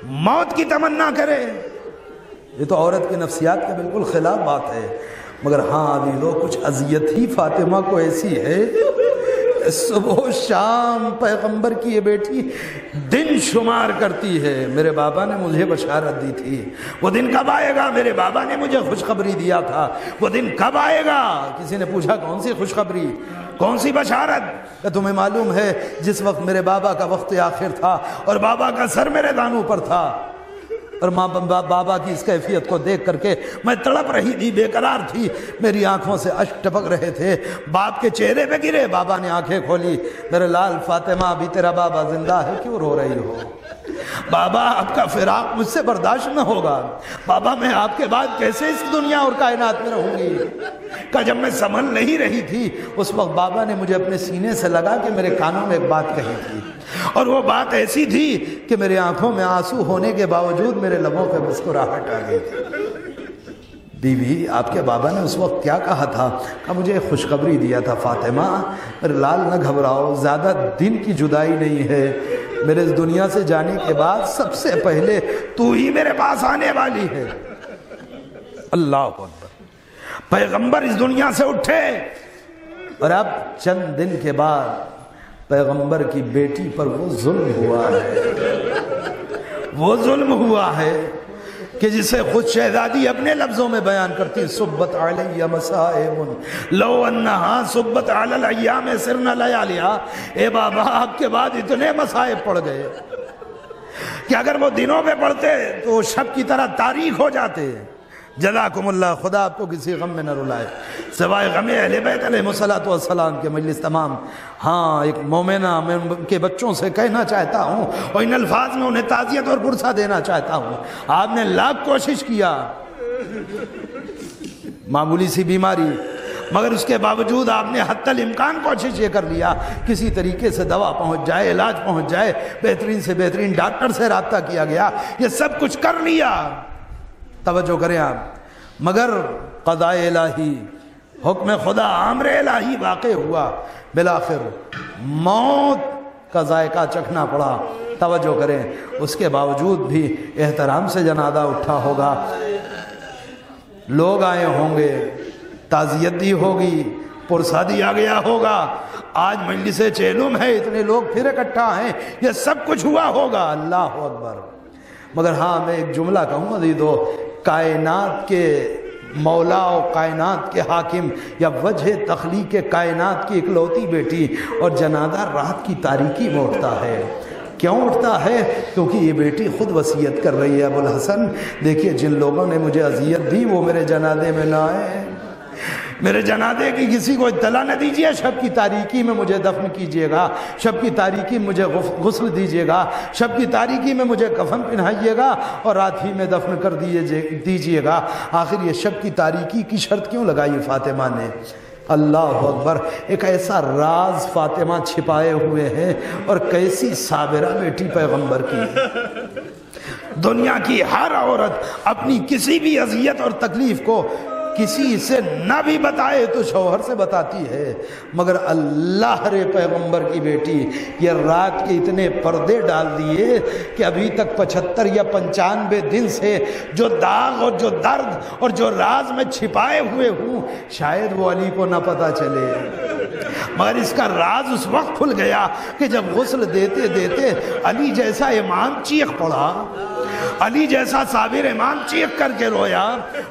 موت کی تمنا کرے؟ یہ تو عورت کی نفسیات کے بالکل خلاف بات ہے۔ مگر ہاں عزیزو، کچھ اذیت ہی فاطمہ کو ایسی ہے، صبح و شام پیغمبر کی یہ بیٹی دن شمار کرتی ہے۔ میرے بابا نے مجھے بشارت دی تھی، وہ دن کب آئے گا؟ میرے بابا نے مجھے خوشخبری دیا تھا، وہ دن کب آئے گا؟ کسی نے پوچھا کون سی خوشخبری، کون سی بشارت؟ کہ تمہیں معلوم ہے جس وقت میرے بابا کا وقت آخر تھا اور بابا کا سر میرے دانوں پر تھا، اور ماں بابا کی اس کیفیت کو دیکھ کر کے میں تڑپ رہی تھی، بے قرار تھی، میری آنکھوں سے اشک ٹپک رہے تھے، باپ کے چہرے پہ گرے، بابا نے آنکھیں کھولی، میرے لال فاطمہ ابھی تیرا بابا زندہ ہے، کیوں رو رہی ہو؟ بابا آپ کا فراق مجھ سے برداشت نہ ہوگا، بابا میں آپ کے بعد کیسے اس دنیا اور کائنات میں رہوں گی؟ کہ جب میں سنبھل نہیں رہی تھی اس وقت بابا نے مجھے اپنے سینے سے لگا کے میرے کانوں میں ایک بات کہی تھی، اور وہ بات ایسی تھی کہ میری آنکھوں میں آنسو ہونے کے باوجود میرے لبوں پہ مسکراہٹ آ گئی تھی۔ بیوی، آپ کے بابا نے اس وقت کیا کہا تھا؟ کہ مجھے خوشخبری دیا تھا، فاطمہ میرے لال نہ گھبراؤ، زیادہ دن کی جدائی نہیں ہے، میرے اس دنیا سے جانے کے بعد سب سے پہلے تو ہی میرے پاس آنے والی ہے۔ اللہ اکبر! پیغمبر اس دنیا سے اٹھے اور اب چند دن کے بعد پیغمبر کی بیٹی پر وہ ظلم ہوا ہے، وہ ظلم ہوا ہے کہ جسے خود شہزادی اپنے لفظوں میں بیان کرتی، صبت علیہ مصائب لو انہا صبت علی الایام سرنا لیالیا۔ اے بابا، آپ کے بعد اتنے مصائب پڑ گئے کہ اگر وہ دنوں میں پڑھتے تو وہ شب کی طرح تاریخ ہو جاتے۔ جزاکم اللہ، خدا آپ کو کسی غم میں نہ رلائے سوائے غم اہل بیت علیہ السلام کے مجلس تمام۔ ہاں، ایک مومنہ میں ان کے بچوں سے کہنا چاہتا ہوں اور ان الفاظ میں انہیں تعزیت اور پرسہ دینا چاہتا ہوں، آپ نے لاکھ کوشش کیا، معمولی سی بیماری، مگر اس کے باوجود آپ نے حتی الامکان کوشش یہ کر لیا کسی طریقے سے دوا پہنچ جائے، علاج پہنچ جائے، بہترین سے بہترین ڈاکٹر سے رابطہ کیا گیا، یہ سب کچھ کر لیا۔ توجہ کریں آپ، مگر قضاء الہی، حکم خدا، امر الہی واقع ہوا، بالآخر موت کا ذائقہ چکھنا پڑا۔ توجہ کریں، اس کے باوجود بھی احترام سے جنازہ اٹھا ہوگا، لوگ آئے ہوں گے، تعزیت دی ہوگی، پرسہ دیا گیا ہوگا، آج مجلس چیلم ہے، اتنے لوگ پھر اکٹھا ہیں، یہ سب کچھ ہوا ہوگا۔ اللہ اکبر! مگر ہاں میں ایک جملہ کہوں عزیزو، کائنات کے مولا و کائنات کے حاکم یا وجہ تخلیق کائنات کی اکلوتی بیٹی، اور جنازہ رات کی تاریکی میں اٹھتا ہے۔ کیوں اٹھتا ہے؟ کیونکہ یہ بیٹی خود وصیت کر رہی ہے، ابو الحسن دیکھیے جن لوگوں نے مجھے اذیت دی وہ میرے جنازے میں نہ آئے، میرے جنازے کی کسی کو اطلاع نہ دیجیے، شب کی تاریکی میں مجھے دفن کیجیے گا، شب کی تاریکی میں مجھے غسل دیجیے گا، شب کی تاریکی میں مجھے کفن پہنائیے گا اور رات ہی میں دفن کر دیجیے گا۔ آخر یہ شب کی تاریکی کی شرط کیوں لگائی فاطمہ نے؟ اللہ اکبر، ایک ایسا راز فاطمہ چھپائے ہوئے ہیں، اور کیسی صابرہ بیٹی پیغمبر کی۔ دنیا کی ہر عورت اپنی کسی بھی اذیت اور تکلیف کو کسی سے نہ بھی بتائے تو شوہر سے بتاتی ہے، مگر اللہ رے پیغمبر کی بیٹی یہ رات کے اتنے پردے ڈال دیے کہ ابھی تک 75 یا 95 دن سے جو داغ اور جو درد اور جو راز میں چھپائے ہوئے ہوں شاید وہ علی کو نہ پتہ چلے، مگر اس کا راز اس وقت کھل گیا کہ جب غسل دیتے دیتے علی جیسا امام چیخ پڑا، علی جیسا صابر امام چیخ کر کے رویا،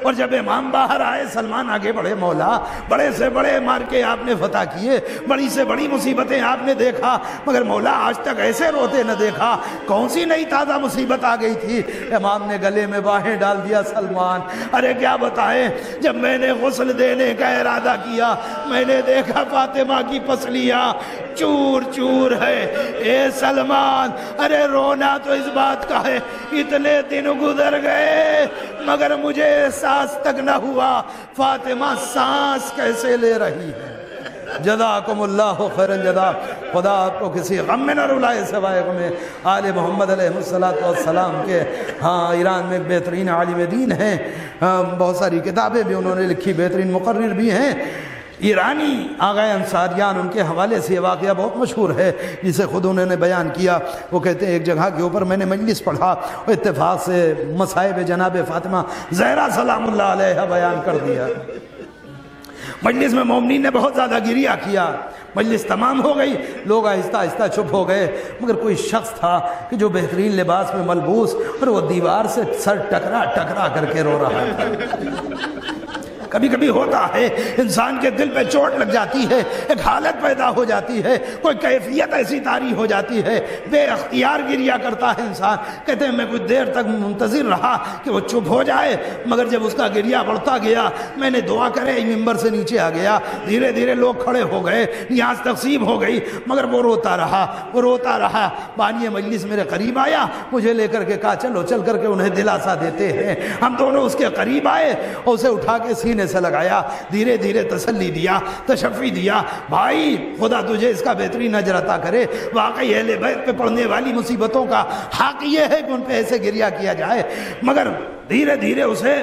اور جب امام باہر آئے سلمان آگے بڑھے، مولا بڑے سے بڑے مار کے آپ نے فتح کیے، بڑی سے بڑی مصیبتیں آپ نے دیکھا، مگر مولا آج تک ایسے روتے نہ دیکھا، کون سی نئی تازہ مصیبت آ گئی تھی؟ امام نے گلے میں باہیں ڈال دیا، سلمان ارے کیا بتائیں، جب میں نے غسل دینے کا ارادہ کیا میں نے دیکھا فاطمہ کی پسلیاں چور چور ہے۔ اے سلمان ارے رونا تو اس بات کا ہے اتنے دن گزر گئے مگر مجھے احساس تک نہ ہوا فاطمہ سانس کیسے لے رہی ہے۔ جزاکم اللہ خیرن جزا، خدا آپ کو کسی غم میں نہ رلائے سوائے غم آل محمد علیہ السلام کے۔ ہاں ایران میں ایک بہترین عالم دین ہیں، بہت ساری کتابیں بھی انہوں نے لکھی، بہترین مقرر بھی ہیں، ایرانی آغا انصاریان، ان کے حوالے سے یہ واقعہ بہت مشہور ہے جسے خود انہوں نے بیان کیا۔ وہ کہتے ہیں ایک جگہ کے اوپر میں نے مجلس پڑھا اور اتفاق سے مصائب جناب فاطمہ زہرا سلام اللہ علیہ بیان کر دیا۔ مجلس میں مومنین نے بہت زیادہ گریہ کیا، مجلس تمام ہو گئی، لوگ آہستہ آہستہ چپ ہو گئے، مگر کوئی شخص تھا کہ جو بہترین لباس میں ملبوس اور وہ دیوار سے سر ٹکرا ٹکرا کر کے رو رہا تھا۔ کبھی کبھی ہوتا ہے انسان کے دل پہ چوٹ لگ جاتی ہے، ایک حالت پیدا ہو جاتی ہے، کوئی کیفیت ایسی طاری ہو جاتی ہے، بے اختیار گریہ کرتا ہے انسان۔ کہتے ہیں میں کچھ دیر تک منتظر رہا کہ وہ چپ ہو جائے، مگر جب اس کا گریہ بڑھتا گیا میں نے دعا کرے ممبر سے نیچے آ گیا، دھیرے دھیرے لوگ کھڑے ہو گئے، نیاز تقسیم ہو گئی، مگر وہ روتا رہا۔ بانی مجلس میرے قریب آیا، مجھے لے کر کے کہا چلو چل کر کے انہیں دلاسا دیتے ہیں۔ ہم دونوں اس کے قریب آئے اور اسے اٹھا کے سینے سے لگایا، دھیرے دھیرے تسلی دیا، تشفی دیا، بھائی خدا تجھے اس کا بہترین اجر عطا کرے، واقعی اہل بیت پہ پڑنے والی مصیبتوں کا حق یہ ہے کہ ان پہ ایسے گریہ کیا جائے، مگر دھیرے دھیرے اسے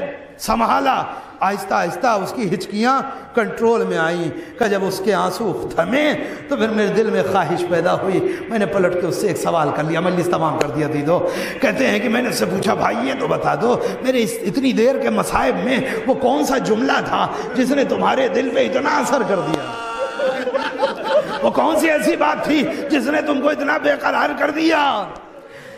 سنبھالا، آہستہ آہستہ اس کی ہچکیاں کنٹرول میں آئیں کہ جب اس کے آنسو تھمے تو پھر میرے دل میں خواہش پیدا ہوئی، میں نے پلٹ کے اس سے ایک سوال کر لیا، مجلس تمام کر دیا دیدو۔ کہتے ہیں کہ میں نے اس سے پوچھا بھائی یہ تو بتا دو میرے اتنی دیر کے مصائب میں وہ کون سا جملہ تھا جس نے تمہارے دل پہ اتنا اثر کر دیا، وہ کون سی ایسی بات تھی جس نے تم کو اتنا بے قرار کر دیا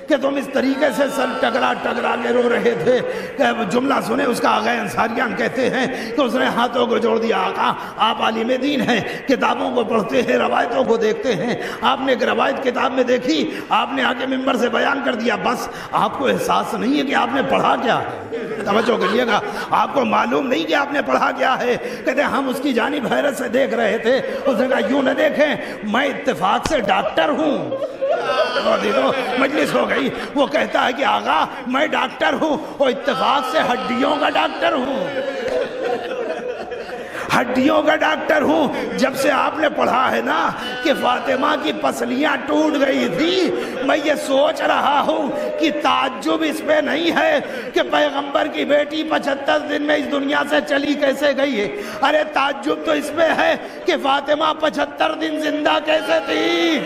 کہ تم اس طریقے سے سر ٹکرا ٹکرا کے رو رہے تھے؟ کہ جملہ سنے اس کا آغا انصاریان کہتے ہیں کہ اس نے ہاتھوں کو جوڑ دیا، آقا آپ عالم دین ہیں، کتابوں کو پڑھتے ہیں، روایتوں کو دیکھتے ہیں، آپ نے ایک روایت کتاب میں دیکھی، آپ نے آگے ممبر سے بیان کر دیا، بس آپ کو احساس نہیں ہے کہ آپ نے پڑھا کیا ہے؟ توجہ کریے گا، آپ کو معلوم نہیں کہ آپ نے پڑھا کیا ہے؟ کہتے ہیں ہم اس کی جانب حیرت سے دیکھ رہے تھے، اس نے کہا یوں نہ دیکھیں، میں اتفاق سے ڈاکٹر ہوں۔ مجلس ہو گئی، وہ کہتا ہے کہ آغا میں ڈاکٹر ہوں اور اتفاق سے ہڈیوں کا ڈاکٹر ہوں، ہڈیوں کا ڈاکٹر ہوں۔ جب سے آپ نے پڑھا ہے نا کہ فاطمہ کی پسلیاں ٹوٹ گئی تھی، میں یہ سوچ رہا ہوں کہ تعجب اس پہ نہیں ہے کہ پیغمبر کی بیٹی 75 دن میں اس دنیا سے چلی کیسے گئی ہے، ارے تعجب تو اس پہ ہے کہ فاطمہ 75 دن زندہ کیسے تھی۔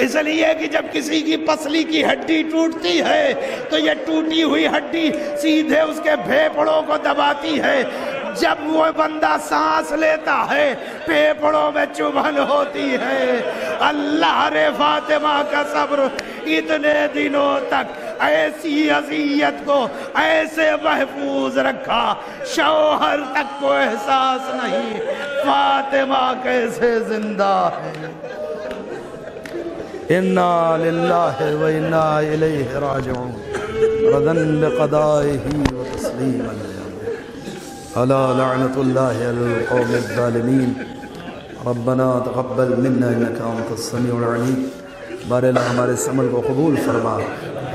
اس لیے کہ جب کسی کی پسلی کی ہڈی ٹوٹتی ہے تو یہ ٹوٹی ہوئی ہڈی سیدھے اس کے پھیپھڑوں کو دباتی ہے، جب وہ بندہ سانس لیتا ہے پھیپھڑوں میں چبھن ہوتی ہے۔ اللہ رے فاطمہ کا صبر اتنے دنوں تک ایسی اذیت کو ایسے محفوظ رکھا شوہر تک کو احساس نہیں فاطمہ کیسے زندہ ہے۔ انا للہ و انا الیہ راجعون ردن بقضائہ و تسلیما الا لعنت اللہ علی القوم الظالمین ربنا تقبل منا انک انت السمیع العلیم۔ بار اللہ ہمارے اس عمل کو قبول فرما،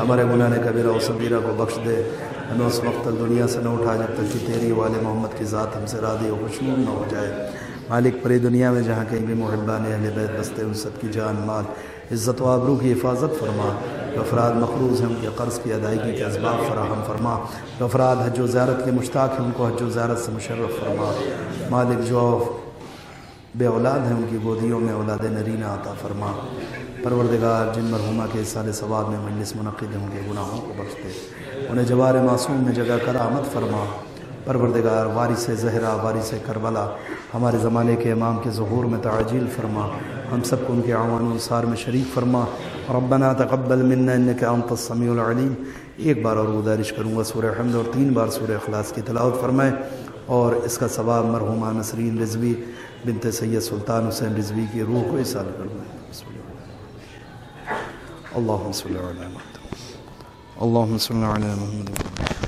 ہمارے گناہ کبیرہ و صغیرہ کو بخش دے، ہمیں اس وقت تک دنیا سے نہ اٹھا جب تک کہ تیری والے محمد کی ذات ہم سے راضی و خوشنود نہ ہو جائے۔ مالک پری دنیا میں جہاں کہیں بھی محبان اہل بیت بستے ان سب کی جان مال عزت و آبرو کی حفاظت فرما، جو افراد مقروض ہیں ان کے قرض کی ادائیگی کے اسباب فراہم فرما، جو افراد حج و زیارت کے مشتاق ہیں ان کو حج و زیارت سے مشرف فرما۔ مالک جو بے اولاد ہیں ان کی گودیوں میں اولاد نرینہ عطا فرما۔ پروردگار جن مرحومہ کے سال ثواب میں مجلس منعقد ہیں ان کے گناہوں کو بخش دے، انہیں جوار معصوم میں جگہ کرامت فرما۔ پروردگار وارث زہرا وارث کربلا ہمارے زمانے کے امام کے ظہور میں تعجیل فرما، ہم سب کو ان کے اعوان و انصار میں شریک فرما۔ ربنا تقبل منا انک انت السمیع العلیم۔ ایک بار اور گزارش کروں گا سورہ حمد اور 3 بار سورہ اخلاص کی تلاوت فرمائیں، اور اس کا ثواب مرحومہ نسرین رضوی بنت سید سلطان حسین رضوی کی روح کو ایصال کروائیں۔ اللہم صلی علی محمد اللہم صلی علی محمد